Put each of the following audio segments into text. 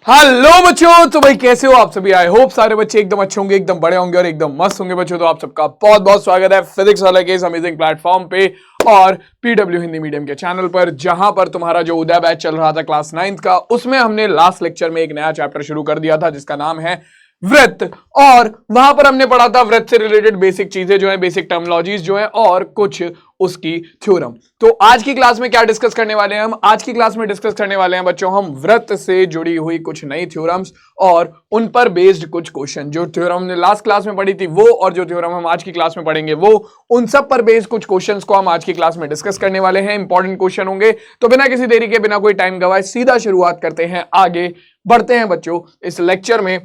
Hello बच्चों, तो भाई कैसे हो आप सभी। आई होप सारे बच्चे एकदम अच्छे होंगे, एकदम बड़े होंगे और एकदम मस्त होंगे बच्चों। तो आप सबका बहुत बहुत स्वागत है फिजिक्स वाला के इस अमेजिंग प्लेटफॉर्म पे और पीडब्ल्यू हिंदी मीडियम के चैनल पर, जहां पर तुम्हारा जो उदय बैच चल रहा था क्लास 9th का, उसमें हमने लास्ट लेक्चर में एक नया चैप्टर शुरू कर दिया था जिसका नाम है वृत्त। और वहां पर हमने पढ़ा था वृत्त से रिलेटेड बेसिक चीजें जो है, बेसिक टर्मिनोलॉजीज जो है और कुछ उसकी थ्योरम। तो आज की क्लास में क्या डिस्कस करने वाले हैं हम? आज की क्लास में डिस्कस करने वाले हैं बच्चों हम वृत्त से जुड़ी हुई कुछ नई थ्योरम्स और उन पर बेस्ड कुछ क्वेश्चन। जो थ्योरम हमने लास्ट क्लास में पढ़ी थी वो और जो थ्योरम हम आज की क्लास में पढ़ेंगे वो, उन सब पर बेस्ड कुछ क्वेश्चंस को हम आज की क्लास में डिस्कस करने वाले हैं। इंपॉर्टेंट क्वेश्चन होंगे। तो बिना किसी देरी के, बिना कोई टाइम गवाए सीधा शुरुआत करते हैं, आगे बढ़ते हैं बच्चों इस लेक्चर में।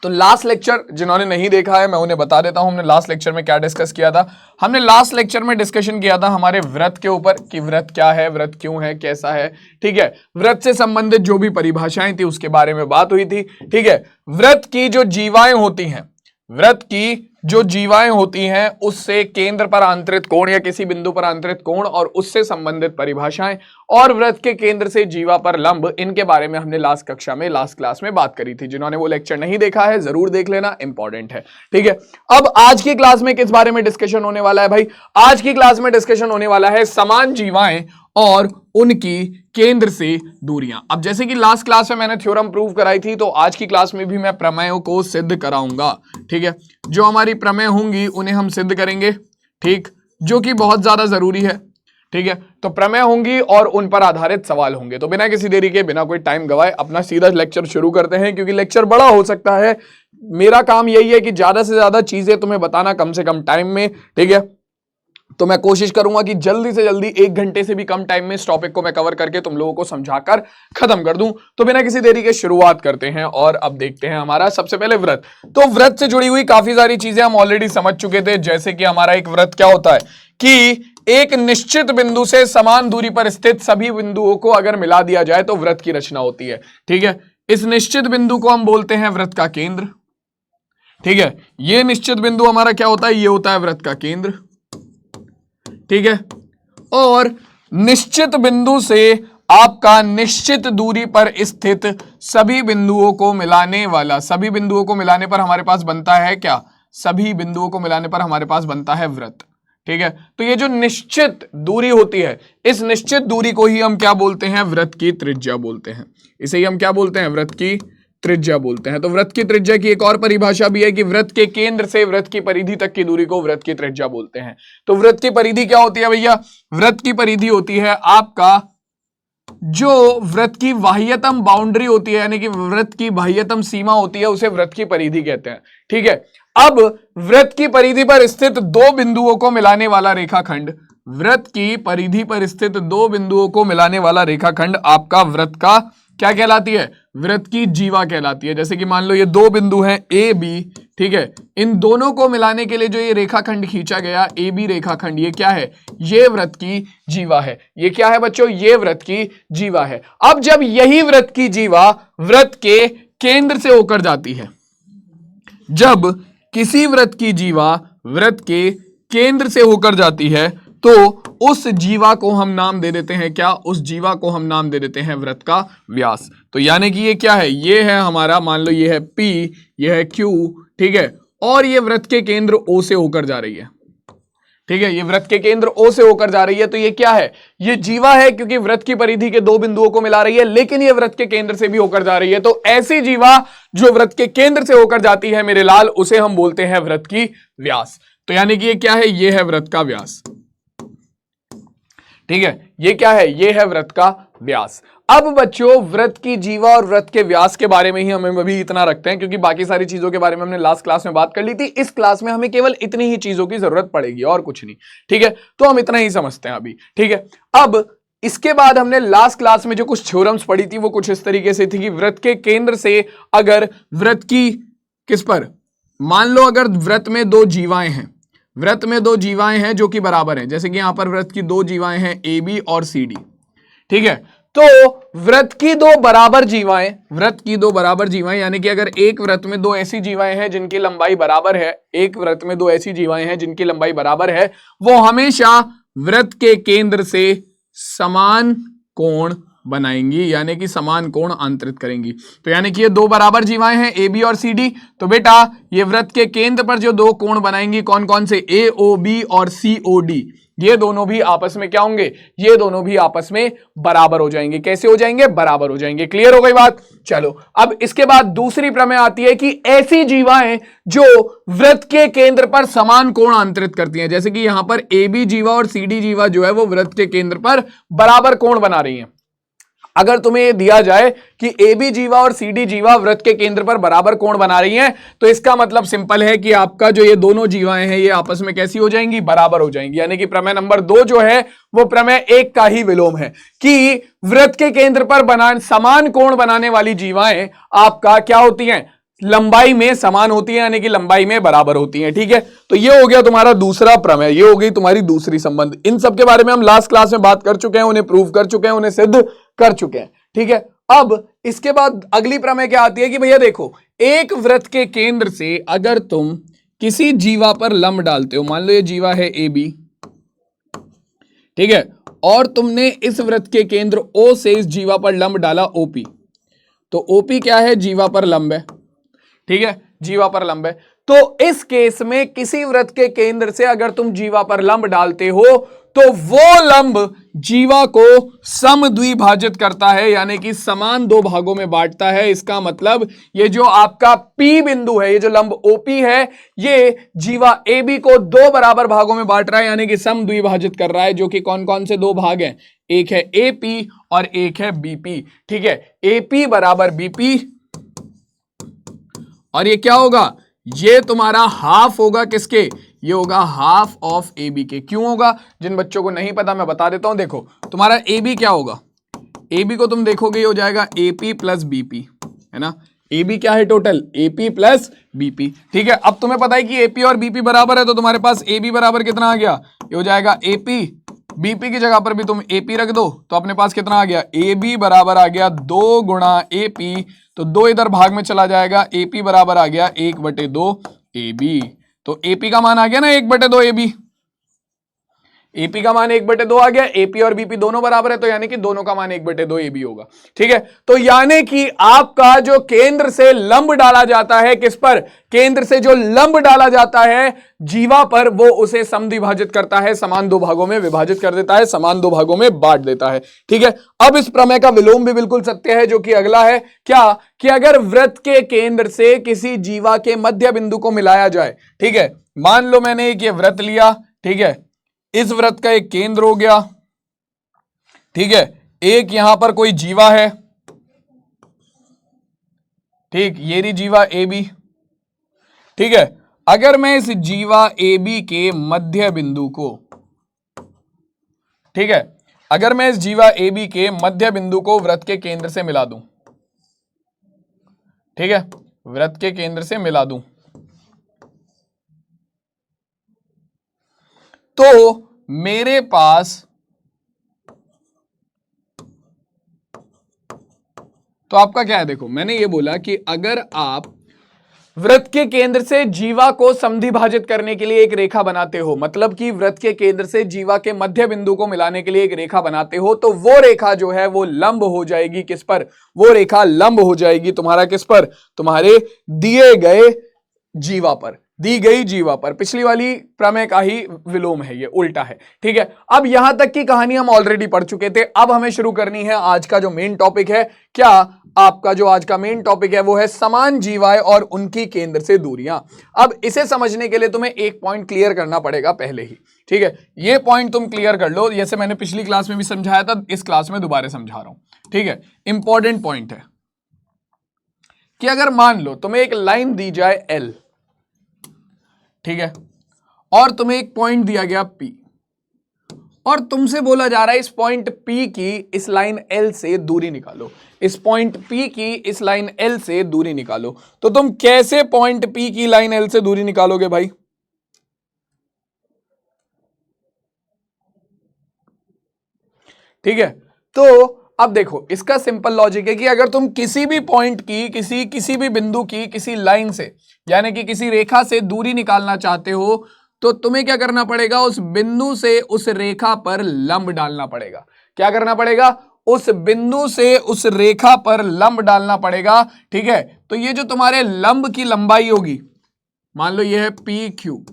तो लास्ट लेक्चर जिन्होंने नहीं देखा है मैं उन्हें बता देता हूं हमने लास्ट लेक्चर में क्या डिस्कस किया था। हमने लास्ट लेक्चर में डिस्कशन किया था हमारे व्रत के ऊपर कि व्रत क्या है, व्रत क्यों है, कैसा है। ठीक है, व्रत से संबंधित जो भी परिभाषाएं थी उसके बारे में बात हुई थी। ठीक है, व्रत की जो जीवाएं होती हैं, व्रत की जो जीवाएं होती हैं उससे केंद्र पर आंतरित कोण या किसी बिंदु पर आंतरित कोण और उससे संबंधित परिभाषाएं, और व्रत के केंद्र से जीवा पर लंब, इनके बारे में हमने लास्ट कक्षा में, लास्ट क्लास में बात करी थी। जिन्होंने वो लेक्चर नहीं देखा है जरूर देख लेना, इंपॉर्टेंट है। ठीक है, अब आज की क्लास में किस बारे में डिस्कशन होने वाला है भाई? आज की क्लास में डिस्कशन होने वाला है समान जीवाएं और उनकी केंद्र से दूरियां। अब जैसे कि लास्ट क्लास में मैंने थ्योरम प्रूव कराई थी, तो आज की क्लास में भी मैं प्रमेयों को सिद्ध कराऊंगा। ठीक है, जो हमारी प्रमेय होंगी उन्हें हम सिद्ध करेंगे, ठीक, जो कि बहुत ज्यादा जरूरी है। ठीक है, तो प्रमेय होंगी और उन पर आधारित सवाल होंगे। तो बिना किसी देरी के, बिना कोई टाइम गवाए अपना सीधा लेक्चर शुरू करते हैं, क्योंकि लेक्चर बड़ा हो सकता है। मेरा काम यही है कि ज्यादा से ज्यादा चीजें तुम्हें बताना कम से कम टाइम में। ठीक है, तो मैं कोशिश करूंगा कि जल्दी से जल्दी 1 घंटे से भी कम टाइम में इस टॉपिक को मैं कवर करके तुम लोगों को समझाकर खत्म कर दूं। तो बिना किसी देरी के शुरुआत करते हैं और अब देखते हैं हमारा सबसे पहले व्रत। तो व्रत से जुड़ी हुई काफी सारी चीजें हम ऑलरेडी समझ चुके थे। जैसे कि हमारा एक व्रत क्या होता है कि एक निश्चित बिंदु से समान दूरी पर स्थित सभी बिंदुओं को अगर मिला दिया जाए तो व्रत की रचना होती है। ठीक है, इस निश्चित बिंदु को हम बोलते हैं व्रत का केंद्र। ठीक है, यह निश्चित बिंदु हमारा क्या होता है? ये होता है व्रत का केंद्र। ठीक है, और निश्चित बिंदु से आपका निश्चित दूरी पर स्थित सभी बिंदुओं को मिलाने वाला, सभी बिंदुओं को मिलाने पर हमारे पास बनता है क्या? सभी बिंदुओं को मिलाने पर हमारे पास बनता है व्रत। ठीक है, तो ये जो निश्चित दूरी होती है, इस निश्चित दूरी को ही हम क्या बोलते हैं? व्रत की त्रिज्या बोलते हैं। इसे ही हम क्या बोलते हैं? व्रत की त्रिज्या बोलते हैं। तो व्रत की त्रिज्या की एक और परिभाषा भी है कि व्रत के केंद्र से व्रत की परिधि तक की दूरी को व्रत की त्रिज्या बोलते हैं। तो व्रत की परिधि क्या होती है भैया? व्रत की परिधि होती है आपका जो व्रत की बाह्यतम बाउंड्री होती है, यानी कि व्रत की बाह्यतम सीमा होती है, उसे व्रत की परिधि कहते हैं। ठीक है, अब व्रत की परिधि पर स्थित दो बिंदुओं को मिलाने वाला रेखाखंड, व्रत की परिधि पर स्थित दो बिंदुओं को मिलाने वाला रेखाखंड आपका व्रत का क्या कहलाती है? व्रत की जीवा कहलाती है। जैसे कि मान लो ये दो बिंदु हैं ए बी। ठीक है, इन दोनों को मिलाने के लिए जो ये रेखाखंड खींचा गया ए बी रेखाखंड, ये क्या है? ये व्रत की जीवा है। ये क्या है बच्चों? ये व्रत की जीवा है। अब जब यही व्रत की जीवा व्रत के केंद्र से होकर जाती है, जब किसी व्रत की जीवा व्रत के केंद्र से होकर जाती है, तो उस जीवा को हम नाम दे देते हैं क्या? उस जीवा को हम नाम दे देते हैं व्रत का व्यास। तो यानी कि ये क्या है? ये है हमारा, मान लो ये है P, ये है Q। ठीक है, और ये व्रत के केंद्र O से होकर जा रही है। ठीक है, ये व्रत के केंद्र O से होकर जा रही है। तो ये क्या है? ये जीवा है, क्योंकि व्रत की परिधि के दो बिंदुओं को मिला रही है, लेकिन ये व्रत के केंद्र से भी होकर जा रही है। तो ऐसी जीवा जो व्रत के केंद्र से होकर जाती है मेरे लाल, उसे हम बोलते हैं व्रत की व्यास। तो यानी कि ये क्या है? ये है व्रत का व्यास। ठीक है, ये क्या है? ये है व्रत का व्यास। अब बच्चों व्रत की जीवा और व्रत के व्यास के बारे में ही हमें अभी इतना रखते हैं, क्योंकि बाकी सारी चीजों के बारे में हमने लास्ट क्लास में बात कर ली थी। इस क्लास में हमें केवल इतनी ही चीजों की जरूरत पड़ेगी और कुछ नहीं। ठीक है, तो हम इतना ही समझते हैं अभी। ठीक है, अब इसके बाद हमने लास्ट क्लास में जो कुछ थ्योरम्स पढ़ी थी वो कुछ इस तरीके से थी कि व्रत के केंद्र से अगर व्रत की किस पर, मान लो अगर व्रत में दो जीवाएं हैं, व्रत में दो जीवाएं हैं जो कि बराबर हैं, जैसे कि यहां पर व्रत की दो जीवाएं हैं ए बी और सी डी। ठीक है, तो व्रत की दो बराबर जीवाएं, व्रत की दो बराबर जीवाएं, यानी कि अगर एक व्रत में दो ऐसी जीवाएं हैं जिनकी लंबाई बराबर है, एक व्रत में दो ऐसी जीवाएं हैं जिनकी लंबाई बराबर है, वो हमेशा व्रत के केंद्र से समान कोण बनाएंगी, यानी कि समान कोण अंतरित करेंगी। तो यानी कि ये दो बराबर जीवाएं हैं ए बी और सी डी। तो बेटा ये वृत्त के केंद्र पर जो दो कोण बनाएंगी कौन कौन से, ए ओ बी और सी ओ डी, ये दोनों भी आपस में क्या होंगे, ये दोनों भी आपस में बराबर हो जाएंगे। कैसे हो जाएंगे, बराबर हो जाएंगे। क्लियर हो गई बात। चलो अब इसके बाद दूसरी प्रमेय आती है कि ऐसी जीवाएं जो वृत्त के केंद्र पर समान कोण अंतरित करती हैं, जैसे कि यहां पर ए बी जीवा और सी डी जीवा जो है वो वृत्त के केंद्र पर बराबर कोण बना रही हैं। अगर तुम्हें यह दिया जाए कि ए बी जीवा और सी डी जीवा वृत्त के केंद्र पर बराबर कोण बना रही हैं, तो इसका मतलब सिंपल है कि आपका जो ये दोनों जीवाएं हैं ये आपस में कैसी हो जाएंगी, बराबर हो जाएंगी। यानी कि प्रमेय नंबर 2 जो है वो प्रमेय 1 का ही विलोम है कि वृत्त के केंद्र पर समान कोण बनाने वाली जीवाएं आपका क्या होती हैं, लंबाई में समान होती है, यानी कि लंबाई में बराबर होती हैं। ठीक है, तो ये हो गया तुम्हारा दूसरा प्रमेय, ये हो गई तुम्हारी दूसरी संबंध। इन सब के बारे में हम लास्ट क्लास में बात कर चुके हैं, उन्हें प्रूव कर चुके हैं, उन्हें सिद्ध कर चुके हैं। ठीक है, अब इसके बाद अगली प्रमेय क्या आती है कि भैया देखो, एक वृत्त के केंद्र से अगर तुम किसी जीवा पर लंब डालते हो, मान लो ये जीवा है ए बी, ठीक है, और तुमने इस वृत्त के केंद्र ओ से इस जीवा पर लंब डाला ओपी, तो ओपी क्या है, जीवा पर लंब है। ठीक है, जीवा पर लंब है। तो इस केस में किसी वृत्त के केंद्र से अगर तुम जीवा पर लंब डालते हो तो वो लंब जीवा को समद्विभाजित करता है, यानी कि समान दो भागों में बांटता है। इसका मतलब ये जो आपका P बिंदु है, ये जो लंब OP है, ये जीवा AB को दो बराबर भागों में बांट रहा है, यानी कि समद्विभाजित कर रहा है, जो कि कौन कौन से दो भाग हैं, एक है AP और एक है BP। ठीक है, AP बराबर BP, और ये क्या होगा, ये तुम्हारा हाफ होगा किसके, ये होगा हाफ ऑफ ए बी के। क्यों होगा, जिन बच्चों को नहीं पता मैं बता देता हूं। देखो तुम्हारा ए बी क्या होगा, ए बी को तुम देखोगे ये हो जाएगा A P plus B P, है ना। ए बी क्या है total, A P plus B P. ठीक है, अब तुम्हें पता है कि ए पी और बी पी बराबर है, तो तुम्हारे पास ए बी बराबर कितना आ गया, ये हो जाएगा ए पी, बीपी की जगह पर भी तुम एपी रख दो, तो अपने पास कितना आ गया, ए बी बराबर आ गया 2 गुणा ए पी, तो 2 इधर भाग में चला जाएगा, एपी बराबर आ गया 1/2 ए बी। तो एपी का मान आ गया ना 1/2 ए बी, एपी का मान 1/2 आ गया, एपी और बीपी दोनों बराबर है, तो यानी कि दोनों का मान 1/2 एबी होगा। ठीक है, तो यानी कि आपका जो केंद्र से लंब डाला जाता है, किस पर, केंद्र से जो लंब डाला जाता है जीवा पर, वो उसे समद्विभाजित करता है, समान दो भागों में विभाजित कर देता है, समान दो भागों में बांट देता है। ठीक है, अब इस प्रमेय का विलोम भी बिल्कुल सत्य है, जो कि अगला है क्या, कि अगर वृत्त के केंद्र से किसी जीवा के मध्य बिंदु को मिलाया जाए। ठीक है, मान लो मैंने एक ये वृत्त लिया, ठीक है, इस वृत्त का एक केंद्र हो गया, ठीक है, एक यहां पर कोई जीवा है, ठीक, ये रही जीवा ए बी। ठीक है, अगर मैं इस जीवा ए बी के मध्य बिंदु को, ठीक है, अगर मैं इस जीवा ए बी के मध्य बिंदु को वृत्त के केंद्र से मिला दूं, ठीक है, वृत्त के केंद्र से मिला दूं, तो मेरे पास, तो आपका क्या है, देखो मैंने ये बोला कि अगर आप वृत्त के केंद्र से जीवा को समद्विभाजित करने के लिए एक रेखा बनाते हो, मतलब कि वृत्त के केंद्र से जीवा के मध्य बिंदु को मिलाने के लिए एक रेखा बनाते हो, तो वो रेखा जो है वो लंब हो जाएगी किस पर, वो रेखा लंब हो जाएगी तुम्हारा किस पर, तुम्हारे दिए गए जीवा पर, दी गई जीवा पर। पिछली वाली प्रमेय का ही विलोम है, ये उल्टा है। ठीक है, अब यहां तक की कहानी हम ऑलरेडी पढ़ चुके थे, अब हमें शुरू करनी है आज का जो मेन टॉपिक है। क्या, आपका जो आज का मेन टॉपिक है वो है समान जीवाएं और उनकी केंद्र से दूरियां। अब इसे समझने के लिए तुम्हें एक पॉइंट क्लियर करना पड़ेगा पहले ही। ठीक है, ये पॉइंट तुम क्लियर कर लो, जैसे मैंने पिछली क्लास में भी समझाया था, इस क्लास में दोबारा समझा रहा हूं। ठीक है, इंपॉर्टेंट पॉइंट है कि अगर मान लो तुम्हें एक लाइन दी जाए एल, ठीक है, और तुम्हें एक पॉइंट दिया गया P, और तुमसे बोला जा रहा है इस पॉइंट P की इस लाइन L से दूरी निकालो, इस पॉइंट P की इस लाइन L से दूरी निकालो। तो तुम कैसे पॉइंट P की लाइन L से दूरी निकालोगे भाई? ठीक है, तो अब देखो इसका सिंपल लॉजिक है कि अगर तुम किसी भी पॉइंट की, किसी भी बिंदु की किसी लाइन से, यानी कि किसी रेखा से दूरी निकालना चाहते हो, तो तुम्हें क्या करना पड़ेगा, उस बिंदु से उस रेखा पर लंब डालना पड़ेगा। क्या करना पड़ेगा, उस बिंदु से उस रेखा पर लंब डालना पड़ेगा। ठीक है, तो ये जो तुम्हारे लंब की लंबाई होगी, मान लो ये है पी क्यू,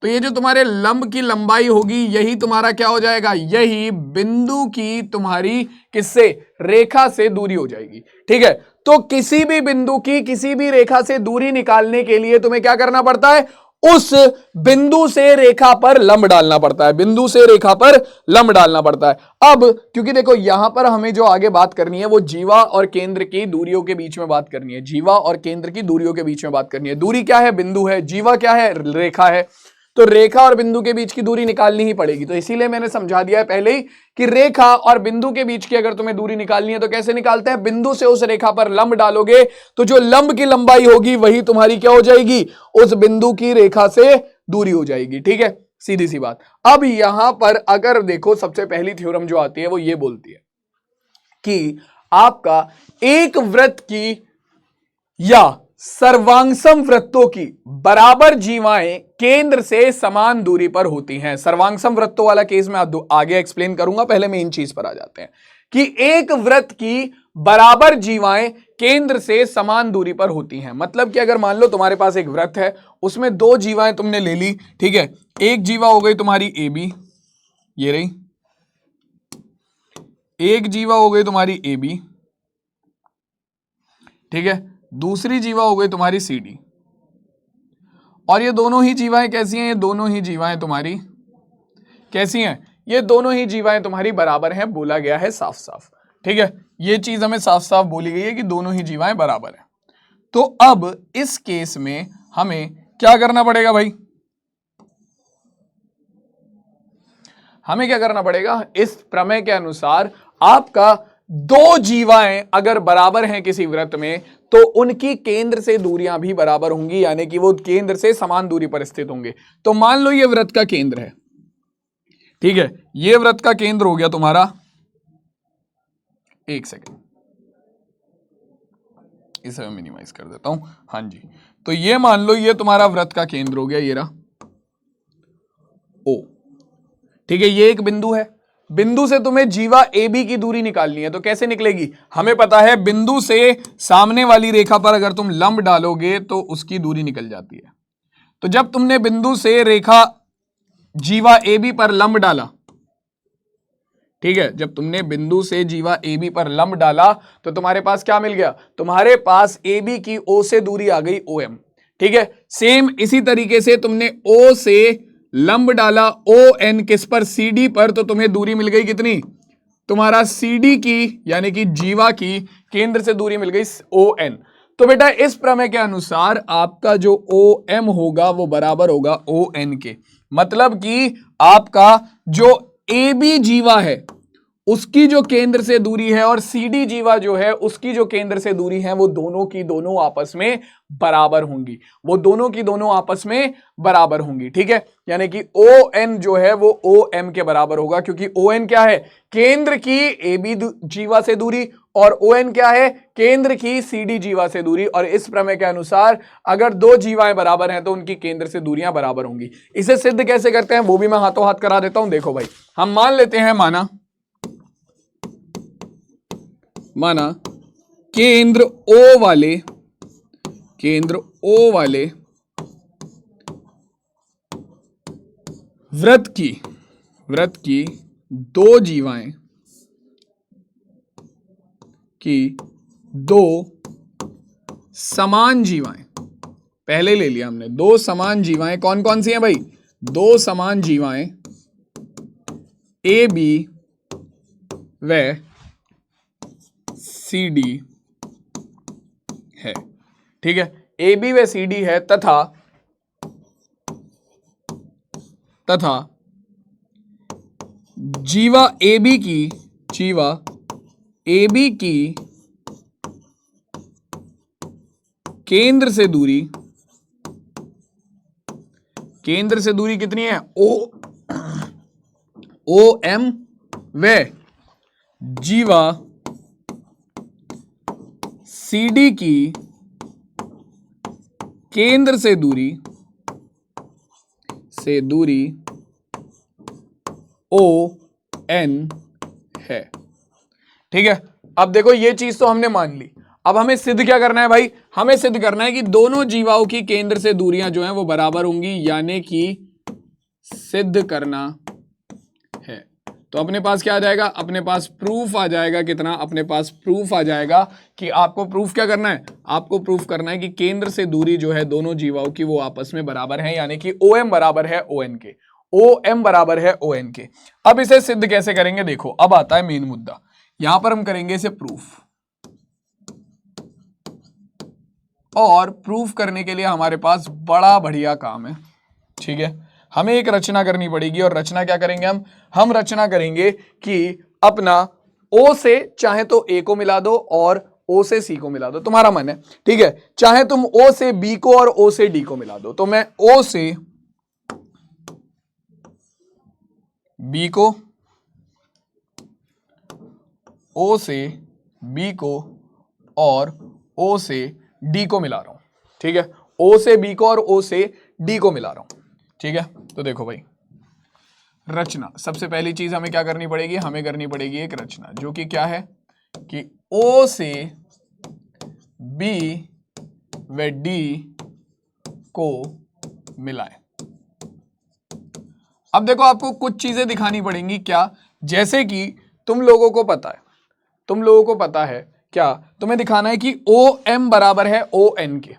तो ये जो तुम्हारे लंब की लंबाई होगी यही तुम्हारा क्या हो जाएगा, यही बिंदु की तुम्हारी किससे, रेखा से दूरी हो जाएगी। ठीक है, तो किसी भी बिंदु की किसी भी रेखा से दूरी निकालने के लिए तुम्हें क्या करना पड़ता है, उस बिंदु से रेखा पर लंब डालना पड़ता है, बिंदु से रेखा पर लंब डालना पड़ता है। अब क्योंकि देखो यहां पर हमें जो आगे बात करनी है वो जीवा और केंद्र की दूरियों के बीच में बात करनी है, जीवा और केंद्र की दूरियों के बीच में बात करनी है। दूरी क्या है, बिंदु है, जीवा क्या है, रेखा है, तो रेखा और बिंदु के बीच की दूरी निकालनी ही पड़ेगी। तो इसीलिए मैंने समझा दिया है पहले ही कि रेखा और बिंदु के बीच की अगर तुम्हें दूरी निकालनी है तो कैसे निकालते हैं, बिंदु से उस रेखा पर लंब डालोगे तो जो लंब की लंबाई होगी वही तुम्हारी क्या हो जाएगी, उस बिंदु की रेखा से दूरी हो जाएगी। ठीक है, सीधी सी बात। अब यहां पर अगर देखो सबसे पहली थ्योरम जो आती है वो ये बोलती है कि आपका एक वृत्त की या सर्वांगसम वृत्तों की बराबर जीवाएं केंद्र से समान दूरी पर होती हैं। सर्वांगसम वृत्तों वाला केस मैं आगे एक्सप्लेन करूंगा, पहले मेन चीज पर आ जाते हैं कि एक वृत्त की बराबर जीवाएं केंद्र से समान दूरी पर होती हैं। मतलब कि अगर मान लो तुम्हारे पास एक वृत्त है, उसमें दो जीवाएं तुमने ले ली। ठीक है, एक जीवा हो गई तुम्हारी ए बी, ये रही, एक जीवा हो गई तुम्हारी ए बी। ठीक है, दूसरी जीवा हो गई तुम्हारी सी डी, और ये दोनों ही जीवाएं कैसी हैं, ये दोनों ही जीवाएं तुम्हारी कैसी हैं, ये दोनों ही जीवाएं तुम्हारी बराबर हैं, बोला गया है साफ साफ। ठीक है, ये चीज हमें साफ साफ बोली गई है कि दोनों ही जीवाएं बराबर हैं। तो अब इस केस में हमें क्या करना पड़ेगा भाई, हमें क्या करना पड़ेगा, इस प्रमेय के अनुसार आपका दो जीवाएं अगर बराबर हैं किसी वृत्त में तो उनकी केंद्र से दूरियां भी बराबर होंगी, यानी कि वो केंद्र से समान दूरी पर स्थित होंगे। तो मान लो ये वृत्त का केंद्र है। ठीक है, ये वृत्त का केंद्र हो गया तुम्हारा, एक सेकेंड इसे मैं मिनिमाइज कर देता हूं, हाँ जी, तो ये मान लो ये तुम्हारा वृत्त का केंद्र हो गया, ये रहा ओ। ठीक है, ये एक बिंदु है, बिंदु से तुम्हें जीवा ए बी की दूरी निकालनी है, तो कैसे निकलेगी, हमें पता है बिंदु से सामने वाली रेखा पर अगर तुम लंब डालोगे तो उसकी दूरी निकल जाती है। तो जब तुमने बिंदु से रेखा जीवा ए बी पर लंब डाला, ठीक है, जब तुमने बिंदु से जीवा ए बी पर लंब डाला तो तुम्हारे पास क्या मिल गया, तुम्हारे पास ए बी की ओ से दूरी आ गई ओ एम। ठीक है, सेम इसी तरीके से तुमने ओ से लंब डाला ओ एन किस पर, सी डी पर, तो तुम्हें दूरी मिल गई कितनी, तुम्हारा सी डी की यानी कि जीवा की केंद्र से दूरी मिल गई ओ एन। तो बेटा इस प्रमेय के अनुसार आपका जो ओ एम होगा वो बराबर होगा ओ एन के। मतलब कि आपका जो ए बी जीवा है उसकी जो केंद्र से दूरी है और सी डी जीवा जो है उसकी जो केंद्र से दूरी है वो दोनों की दोनों आपस में बराबर होंगी, वो दोनों की दोनों आपस में बराबर होंगी। ठीक है, यानी कि ओ एन जो है वो ओ एम के बराबर होगा, क्योंकि ओ एन क्या है, केंद्र की ए बी जीवा से दूरी, और ओ एन क्या है, केंद्र की सी डी जीवा से दूरी। और इस प्रमेय के अनुसार अगर दो जीवाएं बराबर हैं तो उनकी केंद्र से दूरियां बराबर होंगी। इसे सिद्ध कैसे करते हैं वो भी मैं हाथों हाथ करा देता हूं। देखो भाई, हम मान लेते हैं, माना केंद्र ओ वाले वृत्त की दो जीवाएं की दो समान जीवाएं, पहले ले लिया हमने, दो समान जीवाएं कौन कौन सी हैं भाई, दो समान जीवाएं ए बी व सी डी है। ठीक है, ए बी व सी डी है तथा जीवा ए बी की केंद्र से दूरी कितनी है, ओ एम व जीवा सी डी की केंद्र से दूरी ओ एन है। ठीक है, अब देखो ये चीज तो हमने मान ली। अब हमें सिद्ध क्या करना है भाई, हमें सिद्ध करना है कि दोनों जीवाओं की केंद्र से दूरियां जो हैं वो बराबर होंगी, यानी कि सिद्ध करना है। तो अपने पास क्या आ जाएगा, अपने पास प्रूफ आ जाएगा, कितना, अपने पास प्रूफ आ जाएगा कि आपको प्रूफ क्या करना है, आपको प्रूफ करना है कि केंद्र से दूरी जो है दोनों जीवाओं की वो आपस में बराबर है, यानी कि OM बराबर है ON के, OM बराबर है ON के। अब इसे सिद्ध कैसे करेंगे, देखो अब आता है मेन मुद्दा। यहां पर हम करेंगे इसे प्रूफ, और प्रूफ करने के लिए हमारे पास बड़ा बढ़िया काम है। ठीक है, हमें एक रचना करनी पड़ेगी, और रचना क्या करेंगे हम रचना करेंगे कि अपना O से चाहे तो A को मिला दो और O से C को मिला दो, तुम्हारा मन है। ठीक है, चाहे तुम O से B को और O से D को मिला दो। तो मैं O से B को, O से B को और O से D को मिला रहा हूं। ठीक है, O से B को और O से D को मिला रहा हूं। ठीक है, तो देखो भाई रचना, सबसे पहली चीज हमें क्या करनी पड़ेगी, हमें करनी पड़ेगी एक रचना, जो कि क्या है कि O से B व D को मिलाए। अब देखो आपको कुछ चीजें दिखानी पड़ेंगी, क्या, जैसे कि तुम लोगों को पता है क्या, तुम्हें दिखाना है कि OM बराबर है ON के।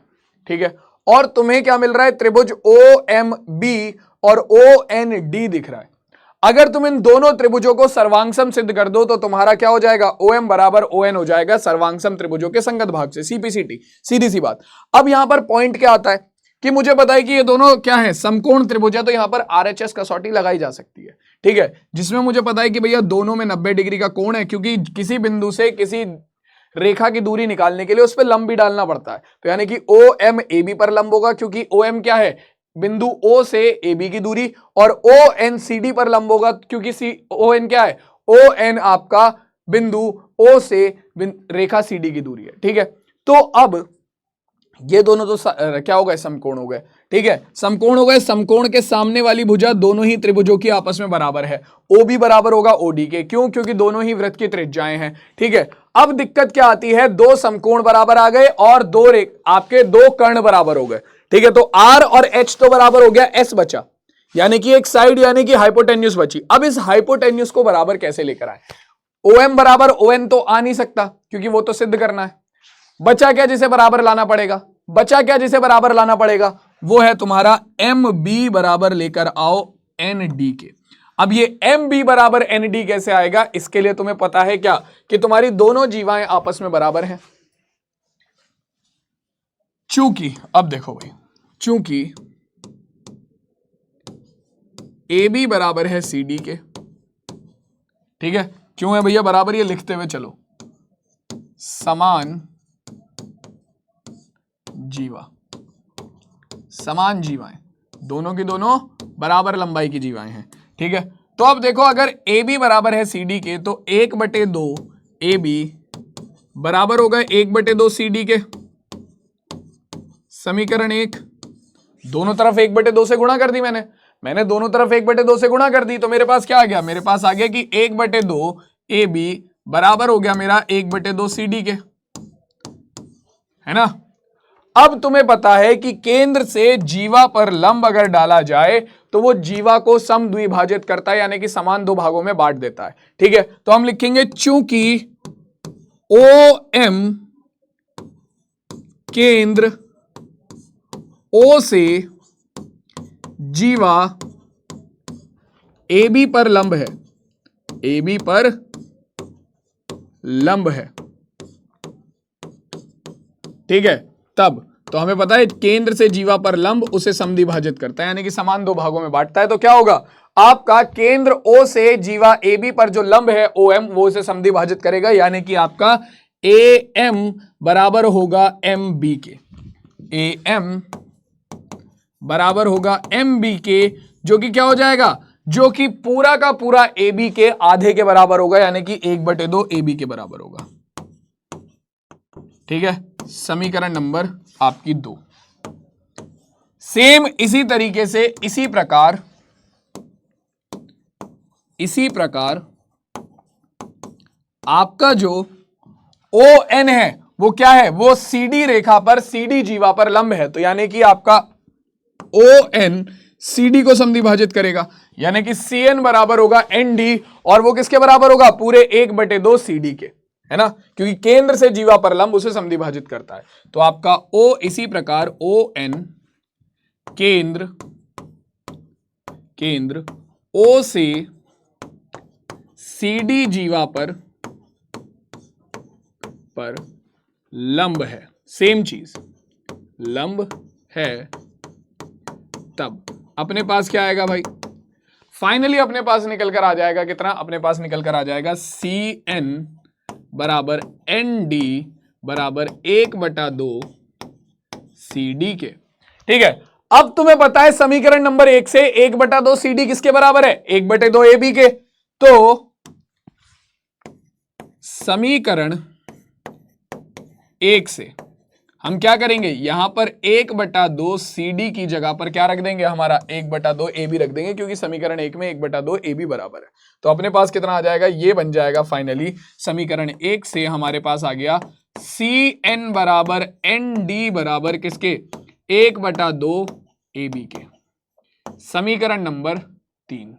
ठीक है, और तुम्हें क्या मिल रहा है, त्रिभुज OMB और OND दिख रहा है। अगर तुम इन दोनों त्रिभुजों को सर्वांगसम सिद्ध कर दो तो तुम्हारा क्या हो जाएगा, OM बराबर ON हो जाएगा सर्वांगसम त्रिभुजों के संगत भाग से, CPCT, सीधी सी बात। अब यहां पर पॉइंट क्या आता है कि मुझे पता है कि ये दोनों क्या है, समकोण त्रिभुज है, तो यहां पर RHS कसौटी लगाई जा सकती है। ठीक है, जिसमें मुझे पता है कि भैया दोनों में 90 डिग्री का कोण है, क्योंकि किसी बिंदु से किसी रेखा की दूरी निकालने के लिए उस पर लंब भी डालना पड़ता है। तो यानी कि OM AB पर लंब होगा, क्योंकि OM क्या है, बिंदु O से AB की दूरी, और ON CD पर लंब होगा, क्योंकि ON क्या है, ON आपका बिंदु O से रेखा CD की दूरी है। ठीक है, तो अब ये दोनों तो क्या हो गए, समकोण हो गए। ठीक है, समकोण हो गए, समकोण के सामने वाली भुजा दोनों ही त्रिभुजों की आपस में बराबर है, OB बराबर होगा OD के, क्यों, क्योंकि दोनों ही वृत्त की त्रिज्याएं हैं। ठीक है, अब दिक्कत क्या आती है, दो समकोण बराबर आ गए और आपके दो कर्ण बराबर हो गए। ठीक है, तो R और H तो बराबर हो गया, S बचा, यानी कि एक साइड यानी कि हाइपोटेन्यूज बची। अब इस हाइपोटेन्यूज को बराबर कैसे लेकर आए, OM बराबर ON तो आ नहीं सकता, क्योंकि वो तो सिद्ध करना है। बचा क्या जिसे बराबर लाना पड़ेगा, वो है तुम्हारा MB बराबर लेकर आओ ND के। अब ये MB बराबर ND कैसे आएगा, इसके लिए तुम्हें पता है क्या कि तुम्हारी दोनों जीवाएं आपस में बराबर हैं। चूंकि अब देखो भाई, चूंकि AB बराबर है CD के, ठीक है, क्यों है भैया बराबर, ये लिखते हुए चलो, समान जीवाएं, दोनों की दोनों बराबर लंबाई की जीवाएं हैं। ठीक है, तो अब देखो अगर AB बराबर है CD के, तो 1/2 AB बराबर होगा 1/2 CD के। समीकरण 1, दोनों तरफ 1/2 से गुणा कर दी मैंने दोनों तरफ 1/2 से गुणा कर दी, तो मेरे पास क्या आ गया, मेरे पास आ गया कि 1/2 AB बराबर हो गया मेरा 1/2 CD के, है ना। अब तुम्हें पता है कि केंद्र से जीवा पर लंब अगर डाला जाए तो वो जीवा को समद्विभाजित करता है, यानी कि समान दो भागों में बांट देता है। ठीक है, तो हम लिखेंगे चूंकि OM केंद्र O से जीवा AB पर लंब है, AB पर लंब है। ठीक है, तब तो हमें पता है केंद्र से जीवा पर लंब उसे समद्विभाजित करता है, यानी कि समान दो भागों में बांटता है। तो क्या होगा, आपका केंद्र O से जीवा AB पर जो लंब है OM, वो उसे समद्विभाजित करेगा, यानी कि आपका AM बराबर होगा MB के, AM बराबर होगा MB के, जो कि क्या हो जाएगा, जो कि पूरा का पूरा AB के आधे के बराबर होगा, यानी कि 1/2 AB के बराबर होगा। ठीक है, समीकरण नंबर आपकी 2। सेम इसी तरीके से इसी प्रकार आपका जो ओ एन है वो क्या है, वो सीडी रेखा पर, सीडी जीवा पर लंब है। तो यानी कि आपका ओ एन सीडी को समद्विभाजित करेगा, यानी कि सी एन बराबर होगा एन डी, और वो किसके बराबर होगा, पूरे 1/2 सीडी के, है ना, क्योंकि केंद्र से जीवा पर लंब उसे समद्विभाजित करता है। तो आपका ओ, इसी प्रकार ओ एन केंद्र ओ से सीडी जीवा पर लंब है, सेम चीज, लंब है, तब अपने पास क्या आएगा भाई, फाइनली अपने पास निकल कर आ जाएगा कितना, अपने पास निकल कर आ जाएगा सी एन बराबर एन डी बराबर 1/2 सी डी के। ठीक है, अब तुम्हें पता है समीकरण नंबर 1 से 1/2 सी डी किसके बराबर है, 1/2 ए बी के। तो समीकरण 1 से हम क्या करेंगे, यहां पर 1/2 सी डी की जगह पर क्या रख देंगे, हमारा 1/2 ए बी रख देंगे, क्योंकि समीकरण 1 में 1/2 ए बी बराबर है। तो अपने पास कितना आ जाएगा, ये बन जाएगा फाइनली, समीकरण 1 से हमारे पास आ गया सी एन बराबर एन डी बराबर किसके, 1/2 ए बी के। समीकरण नंबर 3,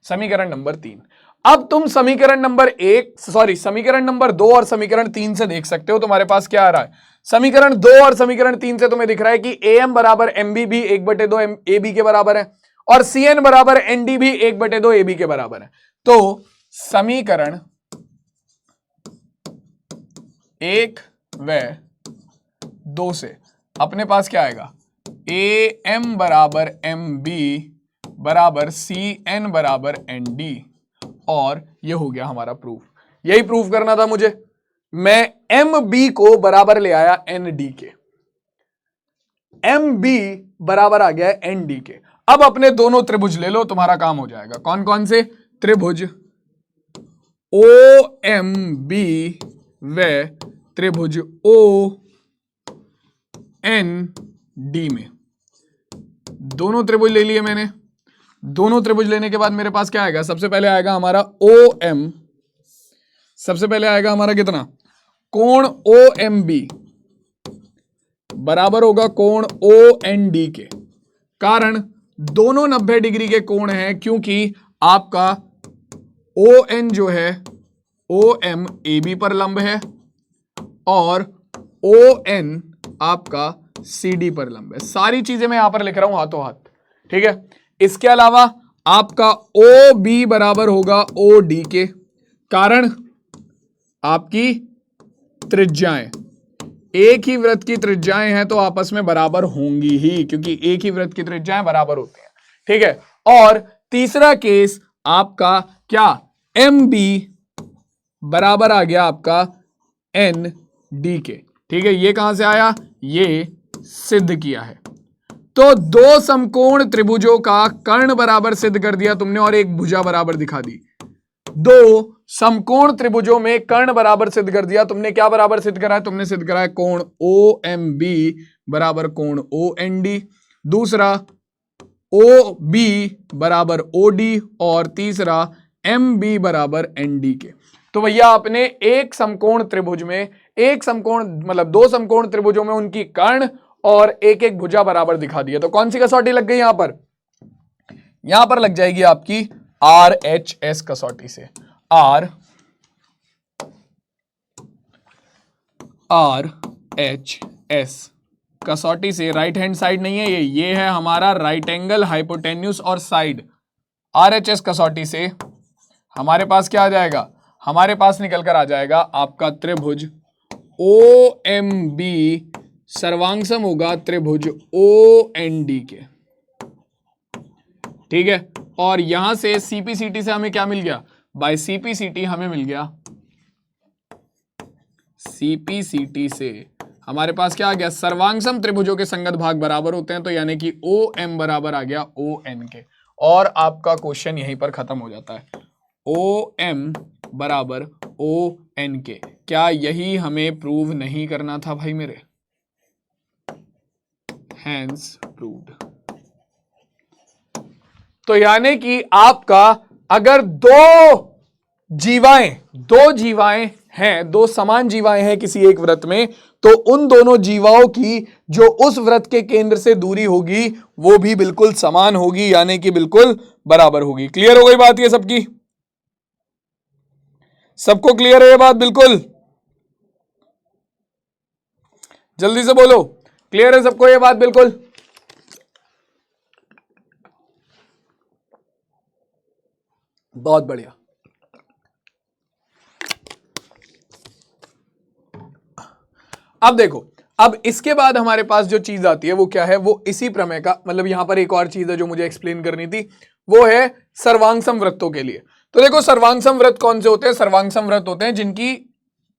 समीकरण नंबर 3। अब तुम समीकरण नंबर 2 और समीकरण 3 से देख सकते हो तुम्हारे पास क्या आ रहा है। समीकरण 2 और समीकरण 3 से तुम्हें दिख रहा है कि ए एम बराबर एम बी भी 1/2 ए बी के बराबर है, और सी एन बराबर एन डी भी 1/2 ए बी के बराबर है। तो समीकरण 1 व 2 से अपने पास क्या आएगा, ए एम बराबर एम बी बराबर सी एन बराबर एन डी, और ये हो गया हमारा प्रूफ। यही प्रूफ करना था मुझे, मैं एम बी को बराबर ले आया एन डी के, एम बी बराबर आ गया एन डी के। अब अपने दोनों त्रिभुज ले लो, तुम्हारा काम हो जाएगा। कौन कौन से त्रिभुज, ओ एम बी व त्रिभुज ओ एन डी में दोनों त्रिभुज ले लिए मैंने। दोनों त्रिभुज लेने के बाद मेरे पास क्या आएगा, सबसे पहले आएगा हमारा ओ एम, सबसे पहले आएगा हमारा कितना, कोण ओ एम बी बराबर होगा कोण ओ एन डी के। कारण दोनों 90 डिग्री के कोण हैं, क्योंकि आपका ओ एन जो है ओ एम ए बी पर लंब है, और ओ एन आपका सी डी पर लंब है। सारी चीजें मैं यहां पर लिख रहा हूं हाथों हाथ, ठीक है। इसके अलावा आपका ओ बी बराबर होगा ओ डी के, कारण आपकी त्रिज्याएं, एक ही वृत्त की त्रिज्याएं हैं तो आपस में बराबर होंगी ही, क्योंकि एक ही वृत्त की त्रिज्याएं बराबर होती हैं, ठीक है। और तीसरा केस आपका क्या, एम बी बराबर आ गया आपका एन डी के, ठीक है। ये कहां से आया, ये सिद्ध किया है। तो दो समकोण त्रिभुजों का कर्ण बराबर सिद्ध कर दिया तुमने, और एक भुजा बराबर दिखा दी। दो समकोण त्रिभुजों में कर्ण बराबर सिद्ध कर दिया तुमने। क्या बराबर सिद्ध करा है तुमने, सिद्ध करा है कोण ओ एम बी बराबर कोण ओ एन डी, दूसरा ओ बी बराबर ओ डी, और तीसरा एम बी बराबर एन डी के। तो भैया आपने एक समकोण त्रिभुज में, एक समकोण मतलब दो समकोण त्रिभुजों में उनकी कर्ण और एक एक भुजा बराबर दिखा दिया। तो कौन सी कसौटी लग गई यहां पर लग जाएगी आपकी आर एच एस कसौटी से। आर एच एस कसौटी से, राइट हैंड साइड नहीं है ये है हमारा राइट एंगल हाइपोटेन्यूस और साइड। आर एच एस कसौटी से हमारे पास क्या आ जाएगा, हमारे पास निकल कर आ जाएगा आपका त्रिभुज ओ एम बी सर्वांगसम होगा त्रिभुज ओ एन डी के, ठीक है। और यहां से सीपीसीटी से हमें क्या मिल गया, बाय सीपीसीटी हमें मिल गया, सीपीसीटी से हमारे पास क्या आ गया, सर्वांगसम त्रिभुजों के संगत भाग बराबर होते हैं, तो यानी कि ओ एम बराबर आ गया ओ एन के, और आपका क्वेश्चन यहीं पर खत्म हो जाता है। ओ एम बराबर ओ एन के, क्या यही हमें प्रूव नहीं करना था भाई मेरे, हैंस प्रूव्ड। तो यानी कि आपका अगर दो जीवाएं, दो जीवाएं हैं, दो समान जीवाएं हैं किसी एक वृत्त में, तो उन दोनों जीवाओं की जो उस वृत्त के केंद्र से दूरी होगी वो भी बिल्कुल समान होगी, यानी कि बिल्कुल बराबर होगी। क्लियर हो गई बात ये सबकी? सबको क्लियर है ये बात? बिल्कुल जल्दी से बोलो, क्लियर है सबको ये बात? बिल्कुल बहुत बढ़िया। अब देखो, अब इसके बाद हमारे पास जो चीज आती है वो क्या है? वो इसी प्रमेय का मतलब यहां पर एक और चीज है जो मुझे एक्सप्लेन करनी थी, वो है सर्वांग समवृत्तों के लिए। तो देखो सर्वांग समवृत्त कौन से होते हैं? सर्वांग समवृत्त होते हैं जिनकी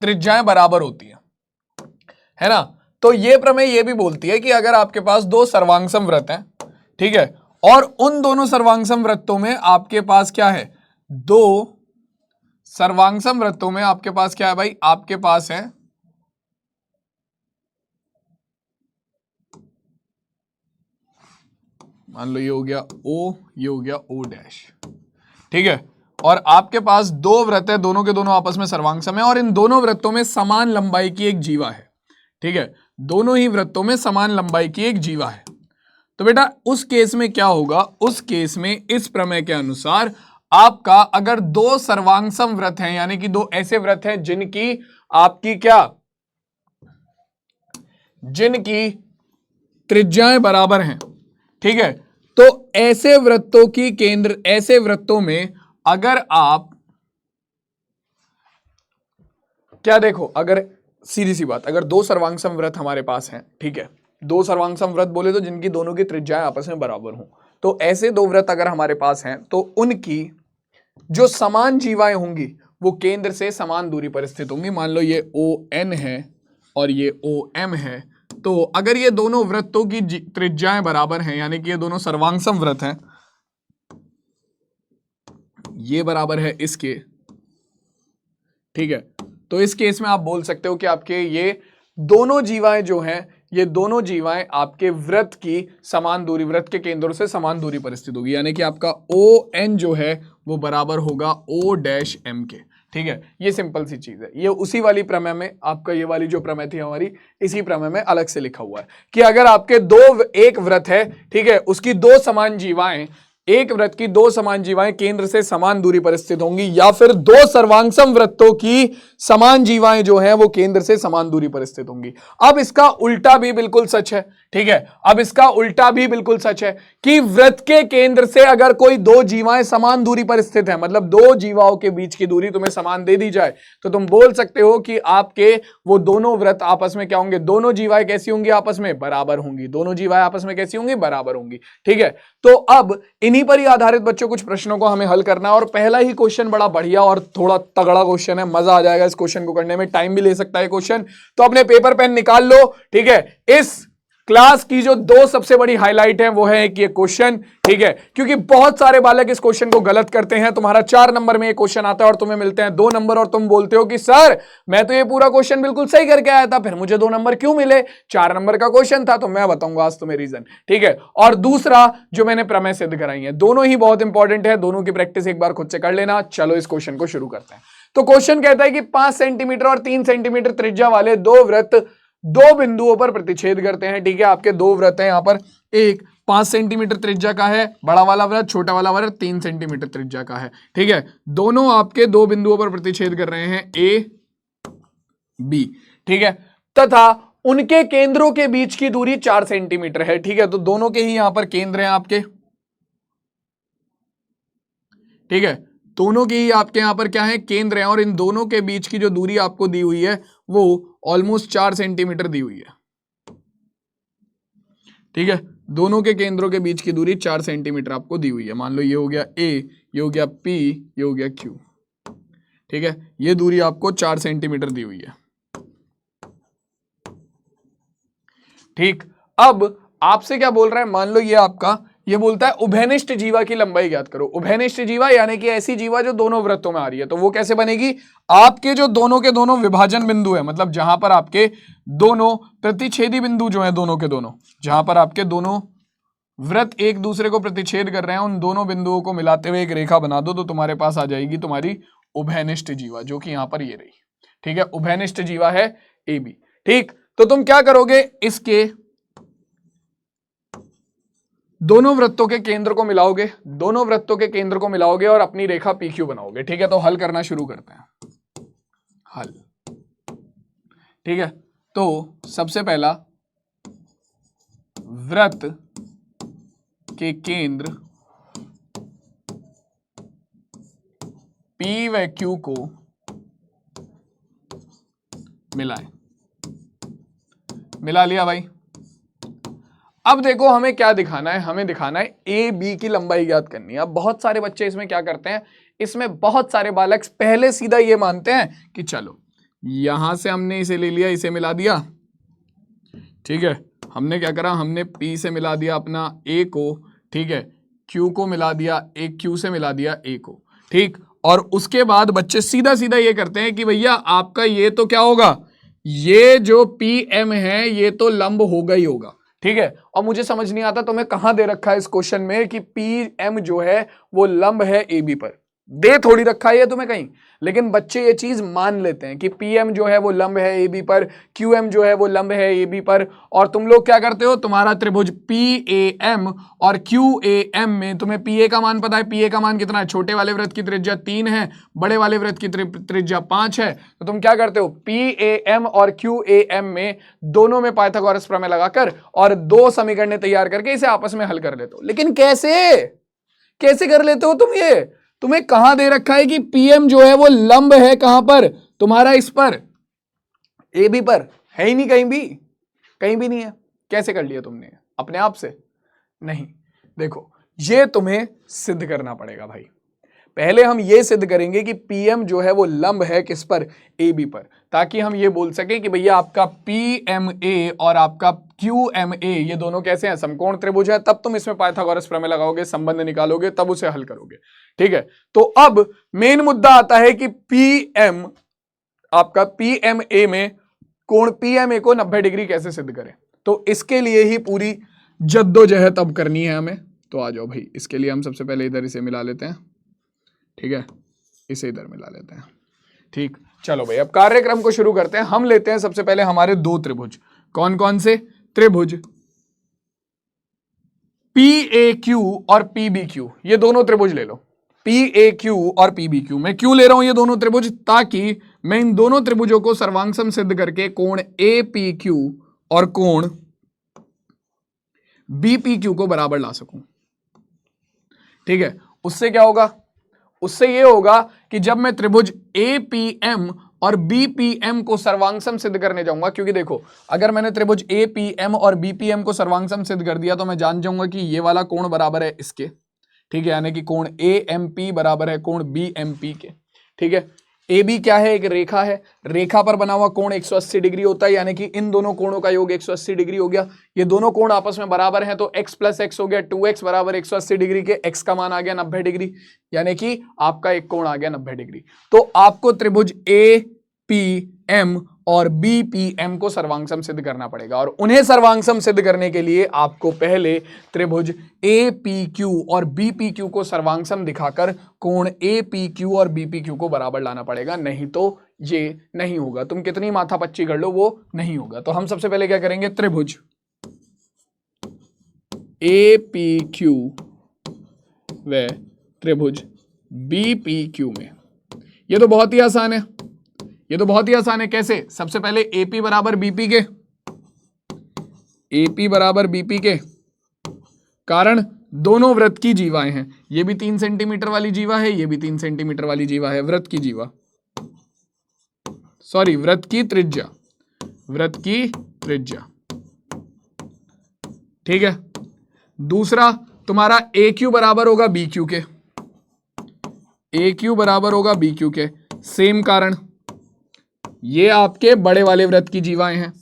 त्रिज्याएं बराबर होती है ना। तो ये प्रमेय ये भी बोलती है कि अगर आपके पास दो सर्वांग समवृत्त हैं, ठीक है, और उन दोनों सर्वांग समवृत्तों में आपके पास क्या है? दो सर्वांग समवृत्तों में आपके पास क्या है भाई? आपके पास है मान लो ये हो गया O, ये हो गया O डैश, ठीक है, और आपके पास दो वृत्त है, दोनों के दोनों आपस में सर्वांग सम है, और इन दोनों वृत्तों में समान लंबाई की एक जीवा है, ठीक है, दोनों ही वृत्तों में समान लंबाई की एक जीवा है। तो बेटा उस केस में क्या होगा? उस केस में इस प्रमेय के अनुसार आपका अगर दो सर्वांगसम वृत्त हैं, यानी कि दो ऐसे वृत्त हैं जिनकी आपकी क्या, जिनकी त्रिज्याएं बराबर हैं, ठीक है, तो ऐसे वृत्तों की केंद्र, ऐसे वृत्तों में अगर आप क्या देखो, अगर सीधी सी बात, अगर दो सर्वांगसम वृत्त हमारे पास हैं, ठीक है, दो सर्वांगसम वृत्त बोले तो जिनकी दोनों की त्रिज्याएं आपस में बराबर हों, तो ऐसे दो वृत्त अगर हमारे पास हैं तो उनकी जो समान जीवाएं होंगी वो केंद्र से समान दूरी पर स्थित होंगी। मान लो ये ON है और ये OM है, तो अगर ये दोनों वृत्तों की त्रिज्याएं बराबर हैं, यानी कि ये दोनों सर्वांगसम वृत्त हैं, ये बराबर है इसके, ठीक है, तो इस केस में आप बोल सकते हो कि आपके ये दोनों जीवाएं जो हैं, ये दोनों जीवाएं आपके वृत्त की समान दूरी, वृत्त के केंद्रों से समान दूरी पर स्थित होगी, यानी कि आपका ON जो है वो बराबर होगा O-M के, ठीक है। ये सिंपल सी चीज है, ये उसी वाली प्रमेय में आपका, ये वाली जो प्रमेय थी हमारी, इसी प्रमेय में अलग से लिखा हुआ है कि अगर आपके एक वृत्त है, ठीक है, उसकी दो समान जीवाएं, एक वृत्त की दो समान जीवाएं केंद्र से समान दूरी पर स्थित होंगी, या फिर दो सर्वांगसम वृत्तों की समान जीवाएं जो हैं वो केंद्र से समान दूरी पर स्थित होंगी। अब इसका उल्टा भी बिल्कुल सच है, ठीक है, अब इसका उल्टा भी बिल्कुल सच है कि वृत्त के केंद्र से अगर कोई दो जीवाएं समान दूरी पर स्थित है, मतलब दो जीवाओं के बीच की दूरी तुम्हें समान दे दी जाए, तो तुम बोल सकते हो कि आपके वो दोनों वृत्त आपस में क्या होंगे? दोनों जीवाएं कैसी होंगी? आपस में बराबर होंगी, दोनों जीवाएं आपस में कैसी होंगी? बराबर होंगी, ठीक है। तो अब इन्हीं पर ही आधारित बच्चों कुछ प्रश्नों को हमें हल करना है, और पहला ही क्वेश्चन बड़ा बढ़िया और थोड़ा तगड़ा क्वेश्चन है, मजा आ जाएगा इस क्वेश्चन को करने में, टाइम भी ले सकता है क्वेश्चन, तो अपने पेपर पेन निकाल लो, ठीक है। इस क्लास की जो दो सबसे बड़ी हाईलाइट है वो है कि ये क्वेश्चन, ठीक है, क्योंकि बहुत सारे बालक इस क्वेश्चन को गलत करते हैं। तुम्हारा 4 नंबर में ये क्वेश्चन आता है और तुम्हें मिलते हैं 2 नंबर, और तुम बोलते हो कि सर मैं तो ये पूरा क्वेश्चन बिल्कुल सही करके आया था, फिर मुझे 2 नंबर क्यों मिले? 4 नंबर का क्वेश्चन था। तो मैं बताऊंगा आज तुम्हें रीजन, ठीक है। और दूसरा जो मैंने प्रमेय सिद्ध कराई है, दोनों ही बहुत इंपॉर्टेंट है, दोनों की प्रैक्टिस एक बार खुद से कर लेना। चलो इस क्वेश्चन को शुरू करते हैं। तो क्वेश्चन कहता है कि 5 सेंटीमीटर और 3 सेंटीमीटर त्रिज्या वाले दो वृत्त दो बिंदुओं पर प्रतिच्छेद करते हैं, ठीक है। आपके दो वृत्त हैं यहां पर, एक 5 सेंटीमीटर त्रिज्या का है बड़ा वाला वृत्त, छोटा वाला वृत्त 3 सेंटीमीटर त्रिज्या का है, ठीक है। दोनों आपके दो बिंदुओं पर प्रतिच्छेद कर रहे हैं A, B, ठीक है, तथा उनके केंद्रों के बीच की दूरी 4 सेंटीमीटर है, ठीक है। तो दोनों के ही यहां पर केंद्र हैं आपके, ठीक है, दोनों के ही आपके यहां पर क्या है? केंद्र हैं, और इन दोनों के बीच की जो दूरी आपको दी हुई है वो ऑलमोस्ट 4 सेंटीमीटर दी हुई है, ठीक है। दोनों के केंद्रों के बीच की दूरी 4 सेंटीमीटर आपको दी हुई है। मान लो ये हो गया A, ये हो गया P, ये हो गया Q, ठीक है, ये दूरी आपको 4 सेंटीमीटर दी हुई है, ठीक। अब आपसे क्या बोल रहा है? मान लो ये आपका, ये बोलता है उभयनिष्ठ जीवा की लंबाई ज्ञात करो। उभयनिष्ठ जीवा यानी कि ऐसी जीवा जो दोनों वृत्तों में आ रही है, तो वो कैसे बनेगी? आपके जो दोनों के दोनों विभाजन बिंदु है, मतलब जहां पर आपके दोनों प्रतिच्छेदी बिंदु जो है, दोनों के दोनों, जहां पर आपके दोनों वृत्त एक दूसरे को प्रतिच्छेद कर रहे हैं, उन दोनों बिंदुओं को मिलाते हुए एक रेखा बना दो, तो तुम्हारे पास आ जाएगी तुम्हारी उभयनिष्ठ जीवा, जो कि यहां पर ये रही, ठीक है, उभयनिष्ठ जीवा है ए बी। ठीक, तो तुम क्या करोगे, इसके दोनों वृत्तों के केंद्र को मिलाओगे, दोनों वृत्तों के केंद्र को मिलाओगे और अपनी रेखा पी क्यू बनाओगे। ठीक है, तो हल करना शुरू करते हैं। हल, ठीक है, तो सबसे पहला वृत्त के केंद्र P व Q को मिलाएं। मिला लिया भाई। अब देखो हमें क्या दिखाना है, हमें दिखाना है ए बी की लंबाई ज्ञात करनी है। अब बहुत सारे बच्चे इसमें क्या करते हैं, इसमें बहुत सारे बालक पहले सीधा ये मानते हैं कि चलो यहां से हमने इसे ले लिया, इसे मिला दिया, ठीक है, हमने क्या करा, हमने P से मिला दिया अपना A को, ठीक है, Q को मिला दिया, एक Q से मिला दिया A को, ठीक, और उसके बाद बच्चे सीधा सीधा ये करते हैं कि भैया आपका ये तो क्या होगा, ये जो PM है ये तो लंब होगा ही होगा। ठीक है, और मुझे समझ नहीं आता तुम्हें कहां दे रखा है इस क्वेश्चन में कि PM जो है वो लंब है AB पर, दे थोड़ी रखा है ये तुम्हें कहीं, लेकिन बच्चे ये चीज मान लेते हैं कि PM जो है वो लंब है AB पर, QM जो है वो लंब है AB पर, और तुम लोग क्या करते हो, तुम्हारा त्रिभुज PAM और QAM में तुम्हें PA का मान पता है, PA का मान कितना है, छोटे वाले वृत्त की त्रिज्या 3 है, बड़े वाले वृत्त की त्रिज्या 5 है, तो तुम क्या करते हो, PAM और QAM में दोनों में पाइथागोरस प्रमेय लगाकर और दो समीकरण तैयार करके इसे आपस में हल कर लेते हो। लेकिन कैसे कर लेते हो तुम ये, तुम्हें कहां दे रखा है कि PM जो है वो लंब है कहां पर, तुम्हारा इस पर AB पर, है ही नहीं, कहीं भी नहीं है। कैसे कर लिया तुमने, अपने आप से नहीं। देखो ये तुम्हें सिद्ध करना पड़ेगा भाई। पहले हम ये सिद्ध करेंगे कि PM जो है वो लंब है किस पर, AB पर, ताकि हम ये बोल सकें कि भैया आपका PMA और आपका QMA ये दोनों कैसे हैं, समकोण त्रिभुज है। तब तुम इसमें पाइथागोरस प्रमेय लगाओगे, संबंध निकालोगे, तब उसे हल करोगे। ठीक है, तो अब मेन मुद्दा आता है कि PM आपका PMA में कोण PMA को 90 डिग्री कैसे सिद्ध करें। तो इसके लिए ही पूरी जद्दोजहद अब करनी है हमें। तो आ जाओ भाई, इसके लिए हम सबसे पहले इधर इसे मिला लेते हैं, ठीक है, इसे इधर मिला लेते हैं। ठीक, चलो भाई अब कार्यक्रम को शुरू करते हैं। हम लेते हैं सबसे पहले हमारे दो त्रिभुज, कौन कौन से, त्रिभुज PAQ और PBQ, ये दोनों त्रिभुज ले लो, PAQ और PBQ। मैं क्यों ले रहा हूं ये दोनों त्रिभुज, ताकि मैं इन दोनों त्रिभुजों को सर्वांगसम सिद्ध करके कोण APQ और कोण BPQ को बराबर ला सकूं। ठीक है, उससे क्या होगा, उससे ये होगा कि जब मैं त्रिभुज APM और BPM को सर्वांगसम सिद्ध करने जाऊंगा, क्योंकि देखो अगर मैंने त्रिभुज APM और BPM को सर्वांगसम सिद्ध कर दिया तो मैं जान जाऊंगा कि ये वाला कोण बराबर है इसके, ठीक है, यानी कि कोण AMP बराबर है कोण BMP के। ठीक है, AB क्या है, एक रेखा है, रेखा पर बना हुआ कोण 180 डिग्री होता है, यानी कि इन दोनों कोणों का योग 180 डिग्री हो गया। ये दोनों कोण आपस में बराबर हैं, तो x प्लस एक्स हो गया 2x बराबर 180 डिग्री के, x का मान आ गया 90 डिग्री, यानी कि आपका एक कोण आ गया 90 डिग्री। तो आपको त्रिभुज APM और BPM को सर्वांगसम सिद्ध करना पड़ेगा, और उन्हें सर्वांगसम सिद्ध करने के लिए आपको पहले त्रिभुज APQ और BPQ को सर्वांगसम दिखाकर कोण APQ और BPQ को बराबर लाना पड़ेगा, नहीं तो ये नहीं होगा। तुम कितनी माथापच्ची कर लो वो नहीं होगा। तो हम सबसे पहले क्या करेंगे, त्रिभुज APQ व त्रिभुज BPQ में, ये तो बहुत ही आसान है, ये तो बहुत ही आसान है। कैसे, सबसे पहले AP बराबर BP के, AP बराबर BP के, कारण दोनों वृत्त की जीवाएं हैं, ये भी 3 सेंटीमीटर वाली जीवा है, ये भी 3 सेंटीमीटर वाली जीवा है, वृत्त की जीवा, सॉरी वृत्त की त्रिज्या, वृत्त की त्रिज्या। ठीक है, दूसरा तुम्हारा AQ बराबर होगा BQ के, AQ बराबर होगा BQ के, सेम कारण, ये आपके बड़े वाले वृत्त की जीवाएं हैं,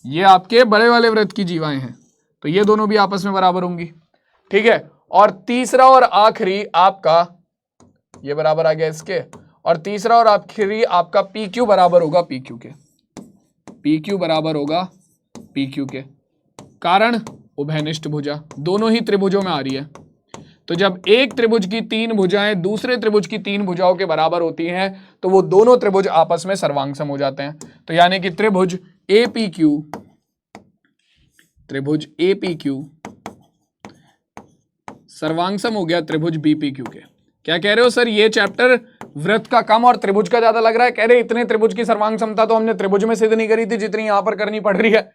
ये आपके बड़े वाले वृत्त की जीवाएं हैं, तो ये दोनों भी आपस में बराबर होंगी। ठीक है, और तीसरा और आखिरी आपका ये बराबर आ गया इसके, और तीसरा और आखिरी आपका PQ बराबर होगा PQ के, PQ बराबर होगा PQ के, कारण उभयनिष्ठ भुजा दोनों ही त्रिभुजों में आ रही है, तो जब एक त्रिभुज की तीन भुजाएं दूसरे त्रिभुज की तीन भुजाओं के बराबर होती हैं तो वो दोनों त्रिभुज आपस में सर्वांगसम हो जाते हैं। तो यानी कि त्रिभुज APQ सर्वांगसम हो गया त्रिभुज BPQ के। क्या कह रहे हो सर, ये चैप्टर वृत्त का कम और त्रिभुज का ज्यादा लग रहा है? कह रहे इतने त्रिभुज की सर्वांग समता तो हमने त्रिभुज में सिद्ध नहीं करी थी जितनी यहां पर करनी पड़ रही है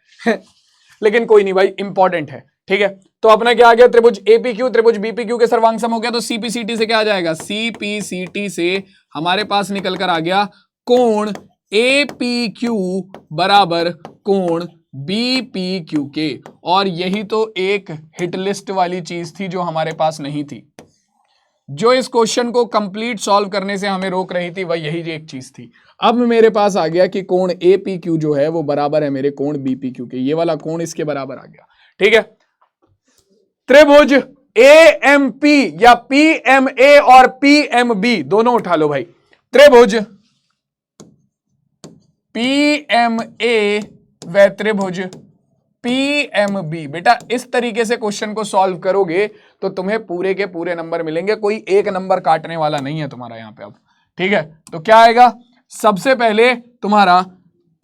लेकिन कोई नहीं भाई, इंपॉर्टेंट है, ठीक है। तो अपना क्या आ गया, त्रिभुज APQ त्रिभुज BPQ के सर्वांगसम हो गया। तो CPCT से क्या आ जाएगा, CPCT से हमारे पास निकल कर आ गया कोण APQ बराबर कोण BPQ के। और यही तो एक हिट लिस्ट वाली चीज थी जो हमारे पास नहीं थी, जो इस क्वेश्चन को कंप्लीट सॉल्व करने से हमें रोक रही थी, वह यही एक चीज थी। अब मेरे पास आ गया कि कोण APQ जो है वो बराबर है मेरे कोण BPQ के, ये वाला कोण इसके बराबर आ गया, ठीक है। त्रिभुज AMP या PMA और PMB दोनों उठा लो भाई। त्रिभुज PMA व त्रिभुज PMB, बेटा इस तरीके से क्वेश्चन को सॉल्व करोगे तो तुम्हें पूरे के पूरे नंबर मिलेंगे, कोई एक नंबर काटने वाला नहीं है तुम्हारा यहां पे अब, ठीक है। तो क्या आएगा, सबसे पहले तुम्हारा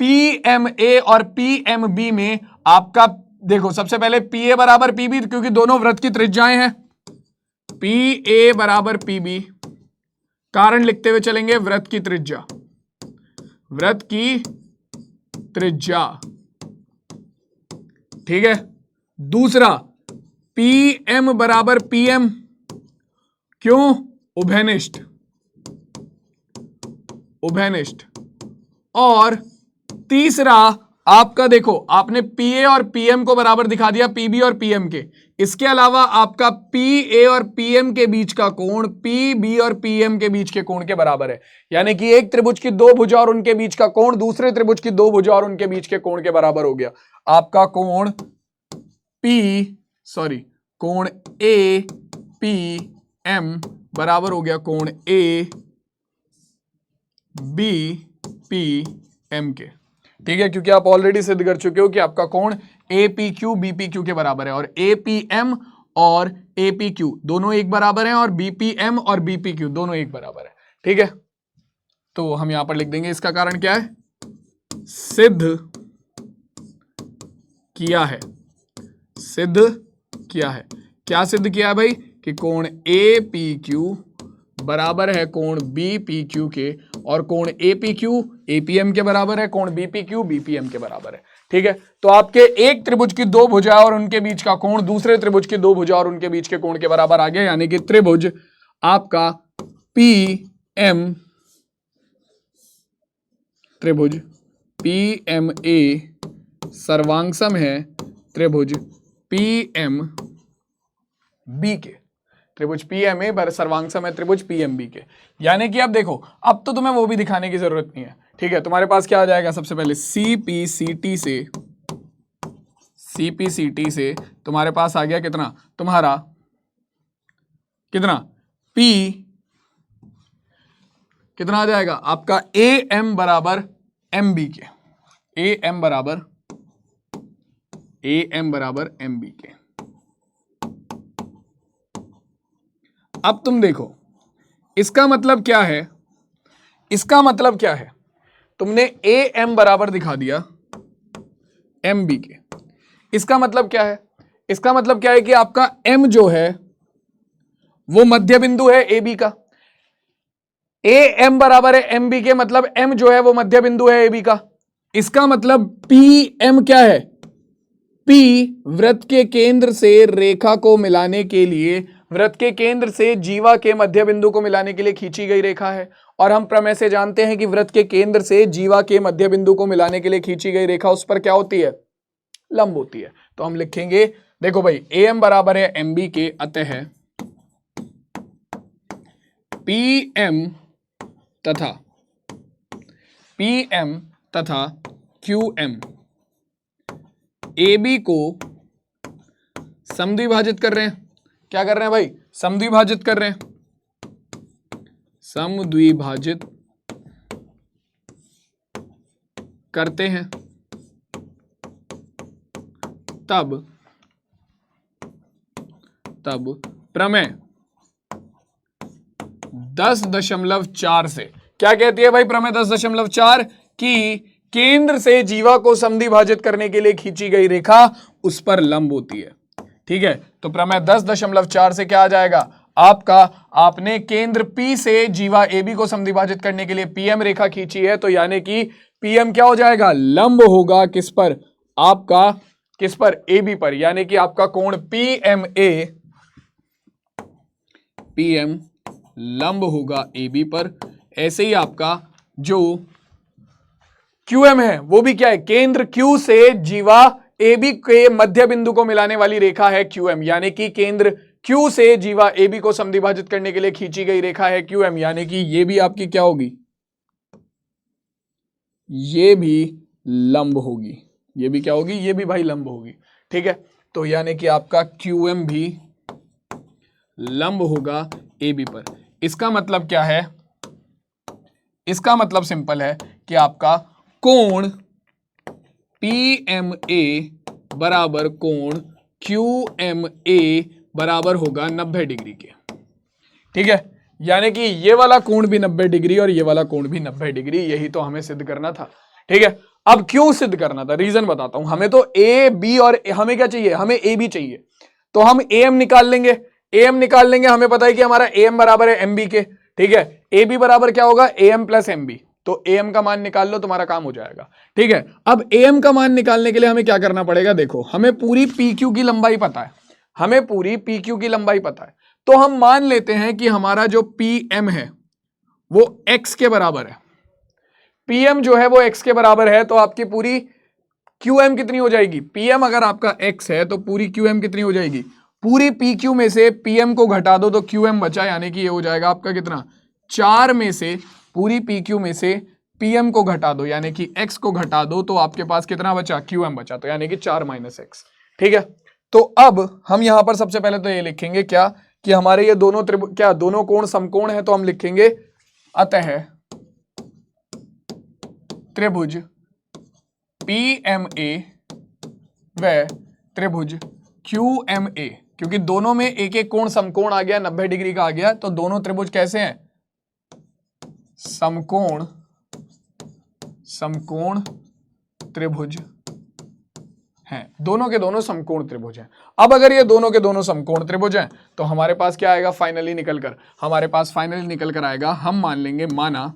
PMA और PMB में आपका देखो, सबसे पहले PA बराबर PB, क्योंकि दोनों वृत्त की त्रिज्याएं हैं। PA बराबर PB, कारण लिखते हुए चलेंगे, वृत्त की त्रिज्या, वृत्त की त्रिज्या, ठीक है। दूसरा PM बराबर PM, क्यों, उभयनिष्ठ, उभयनिष्ठ। और तीसरा आपका देखो, आपने PA और PM को बराबर दिखा दिया PB और PM के। इसके अलावा आपका PA और PM के बीच का कोण PB और PM के बीच के कोण के बराबर है। यानी कि एक त्रिभुज की दो भुजा और उनके बीच का कोण दूसरे त्रिभुज की दो भुजा और उनके बीच के कोण के बराबर हो गया। आपका कोण कोण APM बराबर हो गया कोण ABPM के, ठीक है। क्योंकि आप ऑलरेडी सिद्ध कर चुके हो कि आपका कोण APQ BPQ के बराबर है, और APM और APQ दोनों एक बराबर हैं, और BPM और BPQ दोनों एक बराबर है, ठीक है। तो हम यहां पर लिख देंगे, इसका कारण क्या है, सिद्ध किया है, सिद्ध किया है। क्या सिद्ध किया है भाई, कि कोण APQ बराबर है कोण BPQ के, और कोण APQ APM के बराबर है, कोण BPQ BPM के बराबर है, ठीक है। तो आपके एक त्रिभुज की दो भुजा और उनके बीच का कोण दूसरे त्रिभुज की दो भुजा और उनके बीच के कोण के बराबर आ गया। यानी कि त्रिभुज आपका त्रिभुज PMA सर्वांगसम है त्रिभुज PMB के, त्रिभुज PMA सर्वांगसम है त्रिभुज PMB के। यानी कि अब देखो, अब तो तुम्हें वो भी दिखाने की जरूरत नहीं है, ठीक है। तुम्हारे पास क्या आ जाएगा, सबसे पहले CPCT से तुम्हारे पास आ गया कितना, तुम्हारा कितना P, कितना आ जाएगा आपका AM बराबर MB के, AM बराबर MB के। अब तुम देखो, इसका मतलब क्या है, इसका मतलब क्या है, तुमने AM बराबर दिखा दिया MB के। इसका मतलब क्या है, इसका मतलब क्या है कि आपका M जो है वो मध्य बिंदु है AB का। AM बराबर है MB के, मतलब M जो है वो मध्य बिंदु है AB का। इसका मतलब PM क्या है, P वृत्त के केंद्र से रेखा को मिलाने के लिए, वृत्त के केंद्र से जीवा के मध्य बिंदु को मिलाने के लिए खींची गई रेखा है। और हम प्रमेय से जानते हैं कि वृत्त के केंद्र से जीवा के मध्य बिंदु को मिलाने के लिए खींची गई रेखा उस पर क्या होती है, लंब होती है। तो हम लिखेंगे, देखो भाई, AM बराबर है MB के, अतः PM तथा QM AB को समद्विभाजित कर रहे हैं। क्या कर रहे हैं भाई, समद्विभाजित कर रहे हैं, समद्विभाजित करते हैं। तब प्रमेय 10.4 से। क्या कहती है भाई प्रमेय 10.4 कि केंद्र से जीवा को समद्विभाजित करने के लिए खींची गई रेखा उस पर लंब होती है। ठीक है, तो प्रमेय 10.4 से क्या आ जाएगा आपका, आपने केंद्र P से जीवा AB को समद्विभाजित करने के लिए PM रेखा खींची है, तो यानी कि PM क्या हो जाएगा, लंब होगा किस पर, आपका किस पर, AB पर, यानी कि आपका कोण PM लंब होगा AB पर। ऐसे ही आपका जो QM है वो भी क्या है, केंद्र Q से जीवा AB के मध्य बिंदु को मिलाने वाली रेखा है QM, यानी कि केंद्र Q से जीवा AB को समद्विभाजित करने के लिए खींची गई रेखा है QM, यानी कि ये भी आपकी क्या होगी, ये भी लंब होगी, ये भी क्या होगी, ये भी भाई लंब होगी। ठीक है, तो यानी कि आपका QM भी लंब होगा AB पर। इसका मतलब क्या है, इसका मतलब सिंपल है कि आपका कोण PMA बराबर कोण QMA बराबर होगा 90 डिग्री के। ठीक है, यानी कि ये वाला कोण भी 90 डिग्री और ये वाला कोण भी 90 डिग्री, यही तो हमें सिद्ध करना था। ठीक है, अब क्यों सिद्ध करना था, रीजन बताता हूं। हमें तो A B और हमें क्या चाहिए, हमें A B चाहिए, तो हम AM निकाल लेंगे, AM निकाल लेंगे। हमें पता है कि हमारा AM बराबर है MB के। ठीक है, AB बराबर क्या होगा, AM प्लस MB, तो AM का मान निकाल लो, तुम्हारा काम हो जाएगा। ठीक है, अब AM का मान निकालने के लिए हमें क्या करना पड़ेगा, देखो हमें पूरी PQ की लंबाई पता है, हमें पूरी PQ की लंबाई पता है, तो हम मान लेते हैं कि हमारा जो PM है वो x के बराबर है। PM जो है वो x के बराबर है, तो आपकी पूरी QM कितनी हो जाएगी, PM अगर आपका x है तो पूरी QM कितनी हो जाएगी, पूरी PQ में से PM को घटा दो तो QM बचा, यानी कि ये हो जाएगा आपका कितना, 4 में से पूरी PQ में से PM को घटा दो, यानी कि x को घटा दो, तो आपके पास कितना बचा, QM बचा, तो यानी कि 4 माइनस x। ठीक है, तो अब हम यहां पर सबसे पहले तो ये लिखेंगे क्या, कि हमारे ये दोनों क्या दोनों कोण समकोण है, तो हम लिखेंगे अतः त्रिभुज PMA व त्रिभुज QMA, क्योंकि दोनों में एक एक कोण समकोण आ गया, 90 डिग्री का आ गया, तो दोनों त्रिभुज कैसे हैं, समकोण, समकोण त्रिभुज हैं, दोनों के दोनों समकोण त्रिभुज हैं। अब अगर ये दोनों के दोनों समकोण त्रिभुज हैं तो हमारे पास क्या आएगा, फाइनली निकलकर, हमारे पास फाइनली निकलकर आएगा, हम मान लेंगे, माना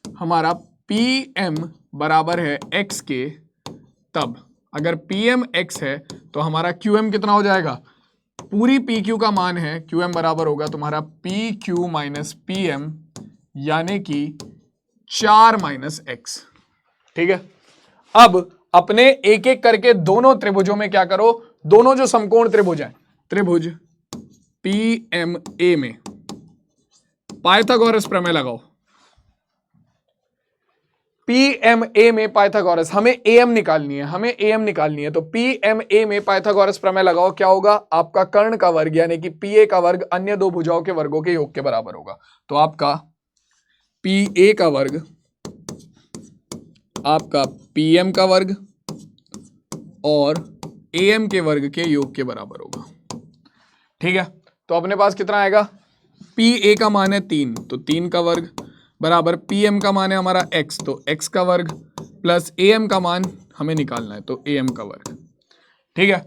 हमारा PM बराबर है x के, तब अगर PM x है तो हमारा QM कितना हो जाएगा, पूरी PQ का मान है, QM बराबर होगा तुम्हारा PQ माइनस PM, यानी कि 4 माइनस x। ठीक है, अब अपने एक एक करके दोनों त्रिभुजों में क्या करो, दोनों जो समकोण त्रिभुज हैं, त्रिभुज PMA में पाइथागोरस प्रमेय लगाओ। PMA में पाइथागोरस, हमें AM निकालनी है, हमें AM निकालनी है, तो PMA में पाइथागोरस प्रमेय लगाओ। क्या होगा, आपका कर्ण का वर्ग यानी कि PA का वर्ग अन्य दो भुजाओं के वर्गों के योग के बराबर होगा, तो आपका PA का वर्ग आपका PM का वर्ग और AM के वर्ग के योग के बराबर होगा। ठीक है, तो अपने पास कितना आएगा, PA का मान है 3, तो 3 का वर्ग बराबर PM का मान है हमारा x, तो x का वर्ग प्लस AM का मान हमें निकालना है, तो AM का वर्ग। ठीक है,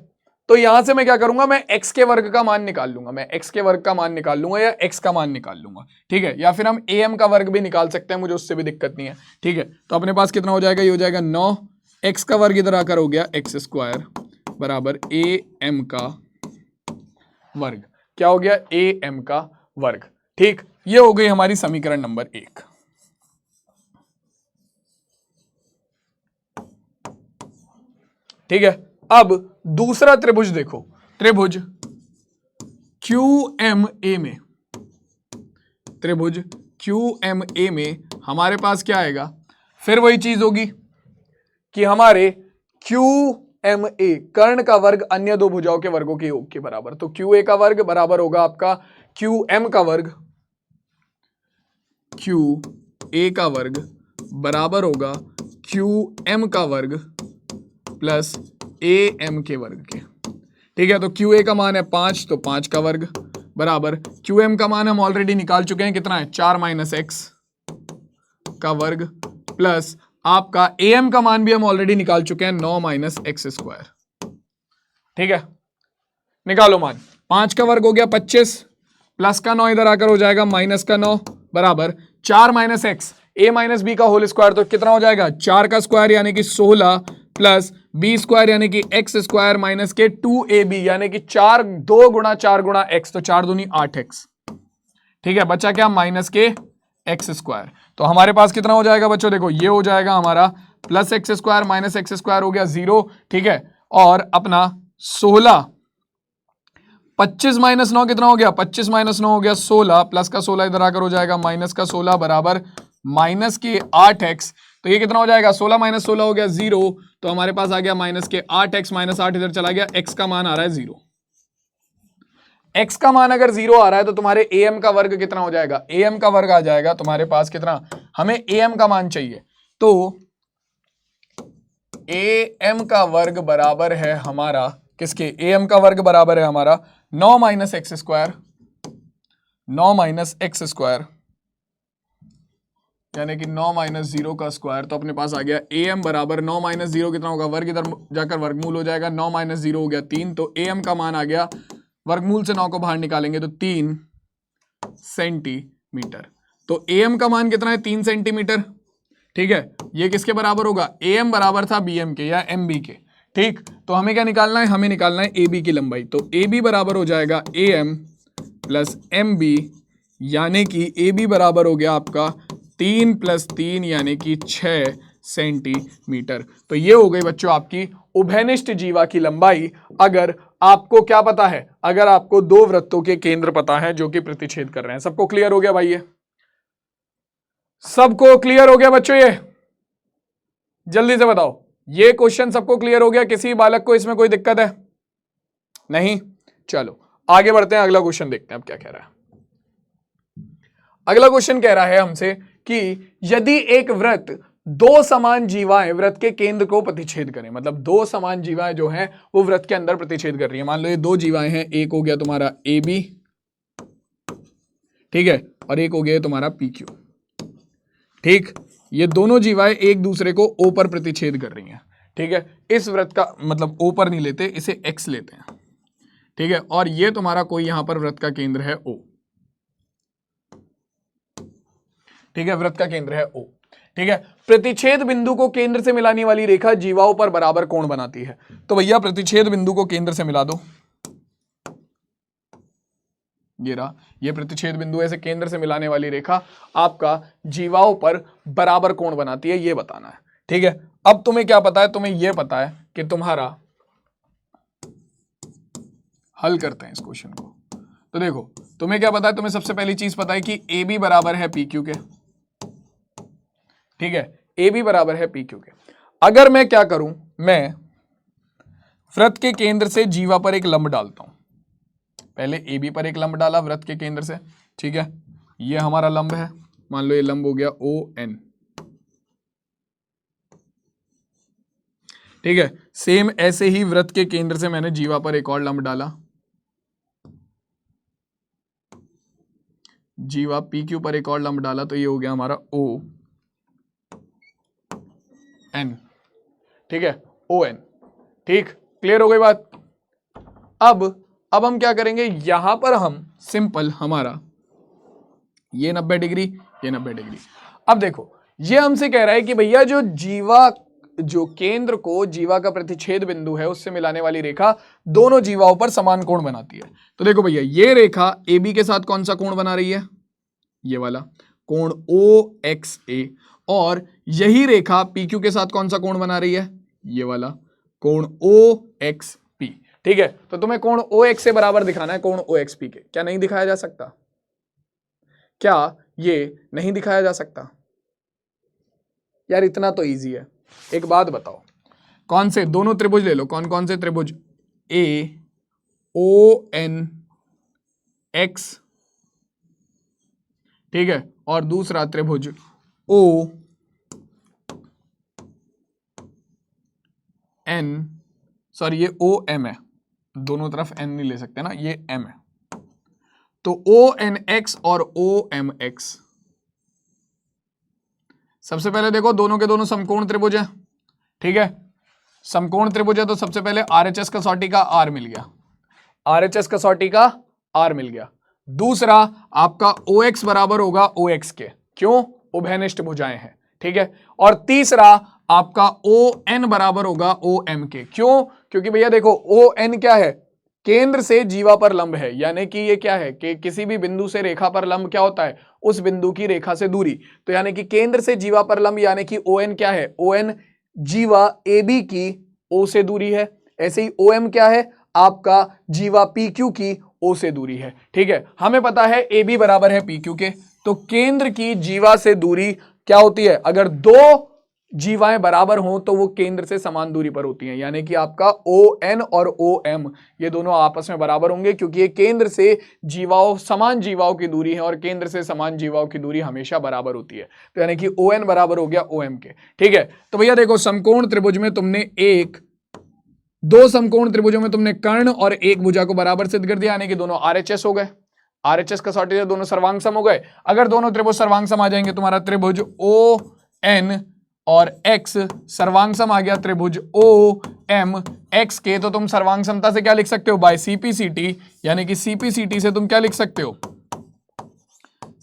तो यहां से मैं क्या करूंगा, मैं x के वर्ग का मान निकाल लूंगा, मैं x के वर्ग का मान निकाल लूंगा या x का मान निकाल लूंगा। ठीक है, या फिर हम AM का वर्ग भी निकाल सकते हैं, मुझे उससे भी दिक्कत नहीं है। ठीक है, तो अपने पास कितना हो जाएगा, ये हो जाएगा 9, x का वर्ग इधर आकर हो गया x स्क्वायर बराबर AM का वर्ग, क्या हो गया, AM का वर्ग। ठीक, ये हो गई हमारी समीकरण नंबर 1। ठीक है, अब दूसरा त्रिभुज देखो, त्रिभुज QMA में, त्रिभुज QMA में हमारे पास क्या आएगा, फिर वही चीज होगी कि हमारे QMA कर्ण का वर्ग अन्य दो भुजाओं के वर्गों के योग के बराबर, तो QA का वर्ग बराबर होगा आपका QM का वर्ग, QA का वर्ग बराबर होगा QM का वर्ग प्लस AM के वर्ग के। ठीक है, तो QA का मान है 5, तो 5 का वर्ग बराबर QM का मान हम ऑलरेडी निकाल चुके हैं, कितना है 4 माइनस एक्स का वर्ग, प्लस आपका AM का मान भी हम ऑलरेडी निकाल चुके हैं 9 माइनस एक्स स्क्वायर। ठीक है, निकालो मान। 5 का वर्ग हो गया 25, प्लस का 9 इधर आकर हो जाएगा माइनस का 9, बराबर 4 minus X A minus B का होल स्क्वायर, तो कितना हो जाएगा 4 का स्क्वायर यानी कि 16 प्लस बी स्क्वायर यानी कि एक्स स्क्वायर माइनस के 2AB यानी कि 4 2 गुणा 4 गुणा एक्स, तो 4 दूनी 8x। ठीक है, बचा क्या माइनस के एक्स स्क्वायर। तो हमारे पास कितना हो जाएगा बच्चों, देखो ये हो जाएगा हमारा plus x square minus x square हो गया 0। ठीक है, और अपना 16 25 माइनस 9 कितना हो गया, 25 माइनस 9 हो गया 16, प्लस का 16 इधर आकर हो जाएगा माइनस का 16 बराबर माइनस के 8x। तो ये कितना हो जाएगा 16 माइनस 16 हो गया 0, तो हमारे पास आ गया माइनस के 8x, माइनस 8 इधर चला गया, x का मान आ रहा है 0। x का मान अगर 0 आ रहा है तो तुम्हारे AM का वर्ग कितना हो जाएगा, AM का वर्ग आ जाएगा तुम्हारे पास कितना, हमें AM का मान चाहिए, तो AM का वर्ग बराबर है हमारा किसके, AM का वर्ग बराबर है हमारा 9 minus x square, 9 minus x square यानी कि 9 माइनस 0 का स्क्वायर। तो अपने पास आ गया AM बराबर 9 माइनस 0 कितना होगा, वर्ग इधर जाकर वर्गमूल हो जाएगा, 9 माइनस 0 हो गया 3, तो AM का मान आ गया, वर्गमूल से 9 को बाहर निकालेंगे तो 3 सेंटीमीटर। तो AM का मान कितना है 3 सेंटीमीटर। ठीक है, ये किसके बराबर होगा, AM बराबर था BM के या MB के। ठीक, तो हमें क्या निकालना है, हमें निकालना है AB की लंबाई, तो AB बराबर हो जाएगा AM प्लस MB यानी कि AB बराबर हो गया आपका 3 प्लस 3 यानी कि 6 सेंटीमीटर। तो ये हो गई बच्चों आपकी उभयनिष्ठ जीवा की लंबाई। अगर आपको क्या पता है, अगर आपको दो वृत्तों के केंद्र पता है जो कि प्रतिच्छेद कर रहे हैं। सबको क्लियर हो गया भाई, ये सबको क्लियर हो गया बच्चों, ये जल्दी से बताओ, ये क्वेश्चन सबको क्लियर हो गया, किसी बालक को इसमें कोई दिक्कत है नहीं। चलो आगे बढ़ते हैं, अगला क्वेश्चन देखते हैं अब क्या कह रहा है। अगला क्वेश्चन कह रहा है हमसे कि यदि एक वृत्त दो समान जीवाएं वृत्त के केंद्र को प्रतिच्छेद करें, मतलब दो समान जीवाएं जो हैं वो वृत्त के अंदर प्रतिच्छेद कर रही है। मान लो ये दो जीवाएं हैं, एक हो गया तुम्हारा AB, ठीक है, और एक हो गया तुम्हारा PQ। ठीक, ये दोनों जीवाएं एक दूसरे को O पर प्रतिच्छेद कर रही हैं। ठीक है, इस वृत्त का मतलब O पर नहीं लेते, इसे X लेते हैं। ठीक है, और ये तुम्हारा कोई यहां पर वृत्त का केंद्र है O। ठीक है, वृत्त का केंद्र है O। ठीक है, प्रतिच्छेद बिंदु को केंद्र से मिलाने वाली रेखा जीवाओं पर बराबर कोण बनाती है। तो भैया प्रतिच्छेद बिंदु को केंद्र से मिला दो, ये रहा, ये प्रतिच्छेद बिंदु ऐसे केंद्र से मिलाने वाली रेखा आपका जीवाओं पर बराबर कोण बनाती है, ये बताना है। ठीक है, अब तुम्हें क्या पता है, तुम्हें यह पता है कि तुम्हारा हल करते हैं इस क्वेश्चन को। तो देखो तुम्हें क्या पता है, तुम्हें सबसे पहली चीज पता है कि AB बराबर है PQ के। ठीक है, AB बराबर है PQ के। अगर मैं क्या करूं, मैं वृत्त के केंद्र से जीवा पर एक लंब डालता हूं। पहले AB पर एक लंब डाला वृत्त के केंद्र से। ठीक है, ये हमारा लंब है, मान लो ये लंब हो गया ON। ठीक है, सेम ऐसे ही वृत्त के केंद्र से मैंने जीवा पर एक और लंब डाला, जीवा PQ पर एक और लंब डाला, तो ये हो गया हमारा ON। ठीक है, ON। ठीक, क्लियर हो गई बात। अब हम क्या करेंगे, यहां पर हम सिंपल हमारा ये 90 डिग्री, ये 90 डिग्री। अब देखो ये हमसे कह रहा है कि भैया जो जीवा, जो केंद्र को जीवा का प्रतिच्छेद बिंदु है उससे मिलाने वाली रेखा दोनों जीवाओं पर समान कोण बनाती है। तो देखो भैया ये रेखा AB के साथ कौन सा कोण बना रही है, ये वाला कोण OXA, और यही रेखा PQ के साथ कौन सा कोण बना रही है, ये वाला कोण OXP। ठीक है, तो तुम्हें कोण OX से बराबर दिखाना है कोण OXP के। क्या नहीं दिखाया जा सकता, क्या ये नहीं दिखाया जा सकता यार, इतना तो इजी है। एक बात बताओ, कौन से दोनों त्रिभुज ले लो, कौन कौन से त्रिभुज, AONX, ठीक है, और दूसरा त्रिभुज ON, सॉरी ये OM है, दोनों तरफ N नहीं ले सकते ना, ये M है। तो ONX और OMX, सबसे पहले देखो दोनों के दोनों समकोण त्रिभुज है, ठीक है, समकोण त्रिभुज है तो सबसे पहले RHS कसौटी का R मिल गया, RHS कसौटी का R मिल गया। दूसरा आपका OX बराबर होगा OX के, क्यों, उभयनिष्ठ भुजाएं हैं, ठीक है। और तीसरा आपका ON बराबर होगा OM के, क्यों, क्योंकि भैया देखो ON क्या है, केंद्र से जीवा पर लंब है, यानी कि ये क्या है कि किसी भी बिंदु से रेखा पर लंब क्या होता है, उस बिंदु की रेखा से दूरी, तो यानी कि केंद्र से जीवा पर लंब, यानी कि ON क्या है, ON जीवा AB की O से दूरी है। ऐसे ही OM क्या है, आपका जीवा PQ की O से दूरी है, ठीक है। हमें पता है AB बराबर है PQ के, तो केंद्र की जीवा से दूरी क्या होती है, अगर दो जीवाएं बराबर हों तो वो केंद्र से समान दूरी पर होती हैं, यानी कि आपका ON और OM ये दोनों आपस में बराबर होंगे, क्योंकि ये केंद्र से जीवाओं, समान जीवाओं की दूरी है और केंद्र से समान जीवाओं की दूरी हमेशा बराबर होती है, तो यानी कि ON बराबर हो गया OM के, ठीक है। तो भैया देखो समकोण त्रिभुज में तुमने दो समकोण त्रिभुजों में तुमने कर्ण और एक भुजा को बराबर सिद्ध कर दिया, यानी कि दोनों RHS हो गए, RHS कसौटी से दोनों सर्वांग सम हो गए। अगर दोनों त्रिभुज सर्वांग सम आ जाएंगे, तुम्हारा त्रिभुज ON और X सर्वांग सम आ गया त्रिभुज OMX के, तो तुम सर्वांग समता से क्या लिख सकते हो, बाय CPCT, यानी कि CPCT से तुम क्या लिख सकते हो,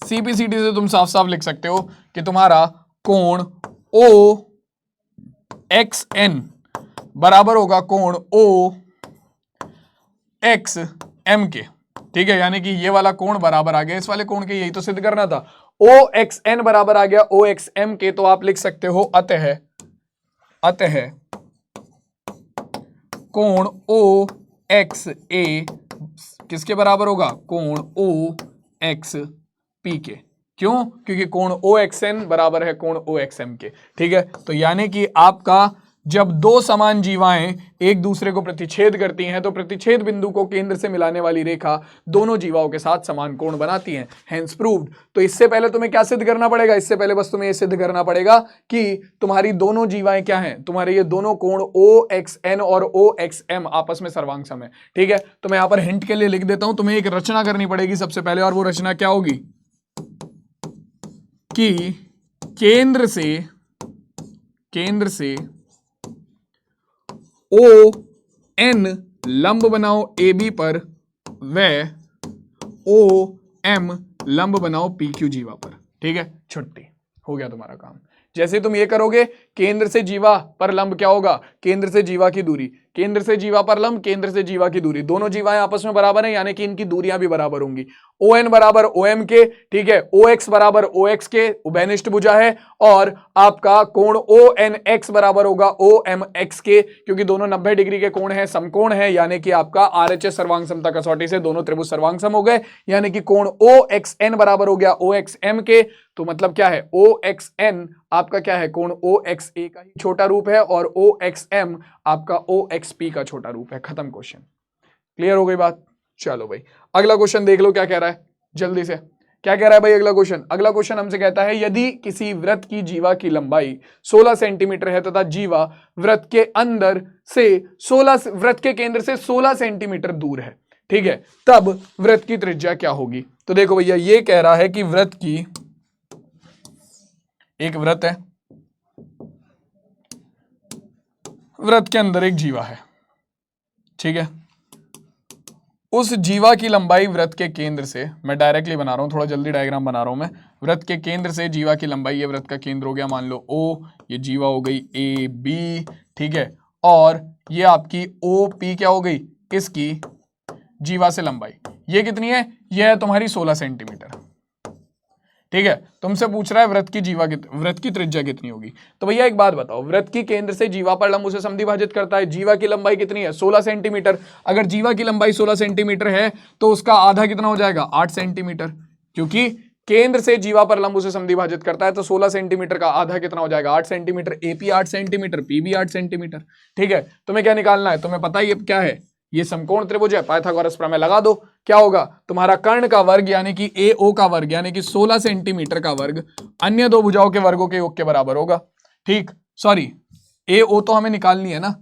CPCT से तुम साफ साफ लिख सकते हो कि तुम्हारा कोण OXN बराबर होगा कोण OXM के, ठीक है, यानी कि ये वाला कोण बराबर आ गया इस वाले कोण के, यही तो सिद्ध करना था। OXN बराबर आ गया OXM के, तो आप लिख सकते हो अतः कोण OXA किसके बराबर होगा, कोण OXP के, क्यों, क्योंकि कोण OXN बराबर है कोण OXM के, ठीक है। तो यानी कि आपका जब दो समान जीवाएं एक दूसरे को प्रतिच्छेद करती हैं तो प्रतिच्छेद बिंदु को केंद्र से मिलाने वाली रेखा दोनों जीवाओं के साथ समान कोण बनाती है, हेंस प्रूव्ड। तो इससे पहले तुम्हें क्या सिद्ध करना पड़ेगा, इससे पहले बस तुम्हें यह सिद्ध करना पड़ेगा कि तुम्हारी दोनों जीवाएं क्या हैं, तुम्हारे ये दोनों कोण OXN और OXM आपस में सर्वांग सम है, ठीक है। तो मैं यहां पर हिंट के लिए लिख देता हूं, तुम्हें एक रचना करनी पड़ेगी सबसे पहले, और वो रचना क्या होगी कि केंद्र से ON लंब बनाओ AB पर, व OM लंब बनाओ PQ जीवा पर, ठीक है, छुट्टी, हो गया तुम्हारा काम। जैसे तुम ये करोगे, केंद्र से जीवा पर लंब क्या होगा, केंद्र से जीवा की दूरी, केंद्र से जीवा पर लंब, केंद्र से जीवा की दूरी, दोनों जीवाएं आपस में बराबर हैं, यानी कि इनकी दूरियां भी बराबर होंगी। ON बराबर OM के, ठीक है, OX बराबर OX के, उभयनिष्ठ भुजा है, और आपका कोण ONX बराबर होगा OMX के, क्योंकि दोनों 90 डिग्री के कोण हैं, समकोण है, यानी कि आपका RHS सर्वांग समता कसौटी से दोनों त्रिभुज सर्वांग सम हो गए, यानी कि कोण OXN बराबर हो गया OXM के। तो मतलब क्या है, OXN आपका क्या है, कोण OXA का ही छोटा रूप है, और OXM आपका OXP का छोटा रूप है, खत्म क्वेश्चन। क्लियर हो गई बात। चलो भाई अगला क्वेश्चन देख लो क्या कह रहा है, जल्दी से क्या कह रहा है भाई अगला क्वेश्चन। अगला क्वेश्चन हमसे कहता है यदि किसी वृत्त की जीवा की लंबाई 16 सेंटीमीटर है तथा जीवा वृत्त के अंदर से वृत्त के केंद्र से 16 सेंटीमीटर दूर है, ठीक है, तब वृत्त की त्रिज्या क्या होगी। तो देखो भैया ये कह रहा है कि एक वृत्त है, वृत्त के अंदर एक जीवा है, ठीक है, उस जीवा की लंबाई वृत्त के केंद्र से, मैं डायरेक्टली बना रहा हूं, थोड़ा जल्दी डायग्राम बना रहा हूं मैं, वृत्त के केंद्र से जीवा की लंबाई, ये वृत्त का केंद्र हो गया, मान लो O, ये जीवा हो गई AB, ठीक है, और ये आपकी OP क्या हो गई, इसकी जीवा से लंबाई, ये कितनी है, ये है तुम्हारी 16 सेंटीमीटर, ठीक है। तुमसे पूछ रहा है वृत्त की त्रिज्या कितनी होगी। तो भैया एक बात बताओ, वृत्त की केंद्र से जीवा पर लंब उसे समद्विभाजित करता है, जीवा की लंबाई कितनी है 16 सेंटीमीटर, अगर जीवा की लंबाई 16 सेंटीमीटर है तो उसका आधा कितना हो जाएगा 8 सेंटीमीटर, क्योंकि केंद्र से जीवा पर लंब उसे समद्विभाजित करता है, तो 16 सेंटीमीटर का आधा कितना हो जाएगा 8 centimetre, AP 8 centimetre, PB 8 centimetre, ठीक है। तुम्हें क्या निकालना है, तुम्हें पता ही है क्या है, ये समकोण त्रिभुज है, पाइथागोरस प्रमेय लगा दो, क्या होगा तुम्हारा कर्ण का वर्ग यानी कि AO का वर्ग यानी कि 16 सेंटीमीटर का वर्ग अन्य दो भुजाओं के वर्गों के योग के बराबर होगा, ठीक, सॉरी AO तो हमें निकालनी है ना,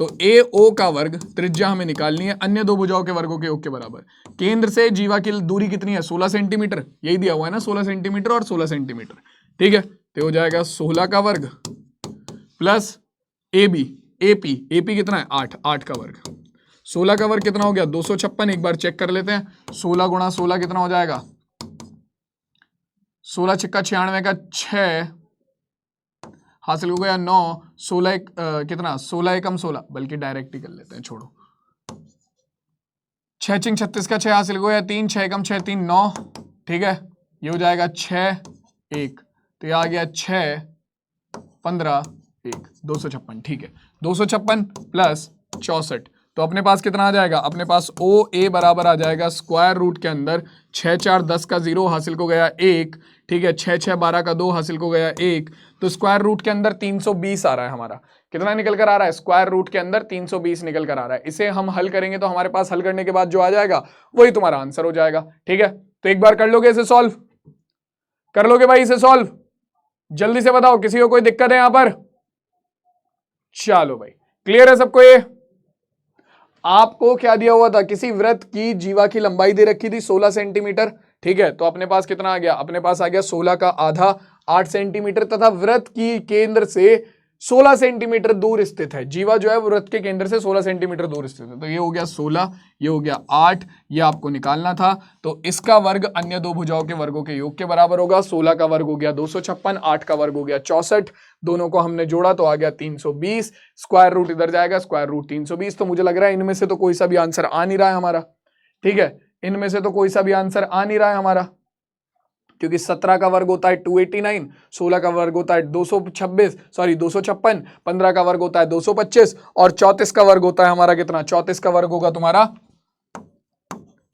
तो ए ओ का वर्ग त्रिज्या हमें निकालनी है अन्य दो भुजाओं के वर्गों के योग के बराबर। केंद्र से जीवा की दूरी कितनी है 16 सेंटीमीटर, यही दिया हुआ है ना 16 सेंटीमीटर और 16 सेंटीमीटर, ठीक है। तो हो जाएगा 16 का वर्ग प्लस एपी कितना है 8 का वर्ग। 16 का वर्ग कितना हो गया 256, एक बार चेक कर लेते हैं। 16 गुणा 16 कितना हो जाएगा 16 छिक्का 96 का 6 हासिल हो गया 9, 16 कितना 16 एकम 16, बल्कि डायरेक्ट ही कर लेते हैं छोड़ो। 6 चिंग 36 का 6 हासिल हो गया 3, 6 एकम 6 3 9, ठीक है। ये हो जाएगा 6 1, तो ये आ गया 6 15 1 256, ठीक है। 256 प्लस 64, तो अपने पास कितना आ जाएगा, अपने पास ओ ए बराबर आ जाएगा स्क्वायर रूट के अंदर 6 4 10 का 0 हासिल को गया 1, ठीक है। 6 6 12 का 2 हासिल को गया 1, तो स्क्वायर रूट के अंदर 320 आ रहा है हमारा। कितना निकल कर आ रहा है स्क्वायर रूट के अंदर 320 निकल कर आ रहा है। इसे हम हल करेंगे तो हमारे पास हल करने के बाद जो आ जाएगा वही तुम्हारा आंसर हो जाएगा, ठीक है। तो एक बार कर लोगे इसे सॉल्व, कर लोगे भाई इसे सॉल्व, जल्दी से बताओ किसी को कोई दिक्कत है यहां पर। चलो भाई क्लियर है सबको। ये आपको क्या दिया हुआ था, किसी वृत्त की जीवा की लंबाई दे रखी थी 16 सेंटीमीटर, ठीक है। तो अपने पास कितना आ गया, अपने पास आ गया 16 का आधा 8 सेंटीमीटर, तथा वृत्त की केंद्र से 16 सेंटीमीटर दूर स्थित है। जीवा जो है वृत्त के केंद्र से 16 सेंटीमीटर दूर स्थित है। तो ये हो गया 16, ये हो गया 8, ये आपको निकालना था। तो इसका वर्ग अन्य दो भुजाओं के वर्गों के योग के बराबर होगा। 16 का वर्ग हो गया 256, 8 का वर्ग हो गया 64, दोनों को हमने जोड़ा तो आ गया 320, स्क्वायर रूट इधर जाएगा स्क्वायर रूट 320। तो मुझे लग रहा है इनमें से तो कोई सा भी आंसर आ नहीं रहा है हमारा, ठीक है। इनमें से तो कोई सा भी आंसर आ नहीं रहा है हमारा, क्योंकि 17 का वर्ग होता है 289, 16 का वर्ग होता है 256, 15 का वर्ग होता है 225 और 34 का वर्ग होता है हमारा कितना, 34 का वर्ग होगा तुम्हारा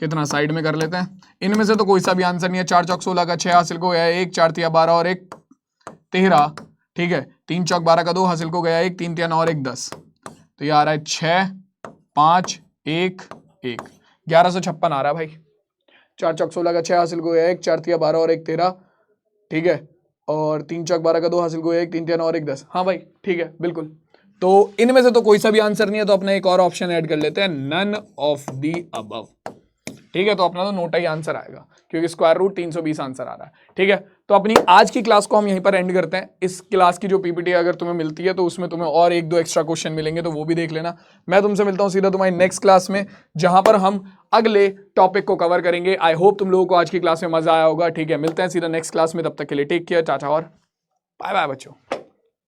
कितना, साइड में कर लेते हैं। इनमें से तो कोई सा भी आंसर नहीं है। 4 चौक 16 का 6 हासिल को गया 1, 4 तिया 12 और 1 13, ठीक है। 3 चौक 12 का 2 हासिल को गया 1, 3 तिया 9 और 1 10, तो ये आ रहा है 6 5 1 1, 1156 आ रहा है भाई। 4 चौक 16 का 6 हासिल को गया 1, 4 तिया 12 और 1 13, ठीक है। और 3 चौक 12 का 2 हासिल को गया 1, 3 तिया 9 और 1 10, हाँ भाई ठीक है बिल्कुल। तो इनमें से तो कोई सा भी आंसर नहीं है, तो अपना एक और ऑप्शन ऐड कर लेते हैं, नन ऑफ दी अबव, ठीक है। तो अपना तो नोटा ही आंसर आएगा, क्योंकि स्क्वायर रूट 320 आंसर आ रहा है, ठीक है। तो अपनी आज की क्लास को हम यहीं पर एंड करते हैं। इस क्लास की जो पीपीटी अगर तुम्हें मिलती है तो उसमें तुम्हें और 1-2 एक्स्ट्रा क्वेश्चन मिलेंगे, तो वो भी देख लेना। मैं तुमसे मिलता हूं सीधा तुम्हारी नेक्स्ट क्लास में, जहां पर हम अगले टॉपिक को कवर करेंगे। आई होप तुम लोगों को आज की क्लास में मजा आया होगा, ठीक है। मिलते हैं सीधा नेक्स्ट क्लास में, तब तक के लिए टेक केयर, टाटा और बाय बाय बच्चों।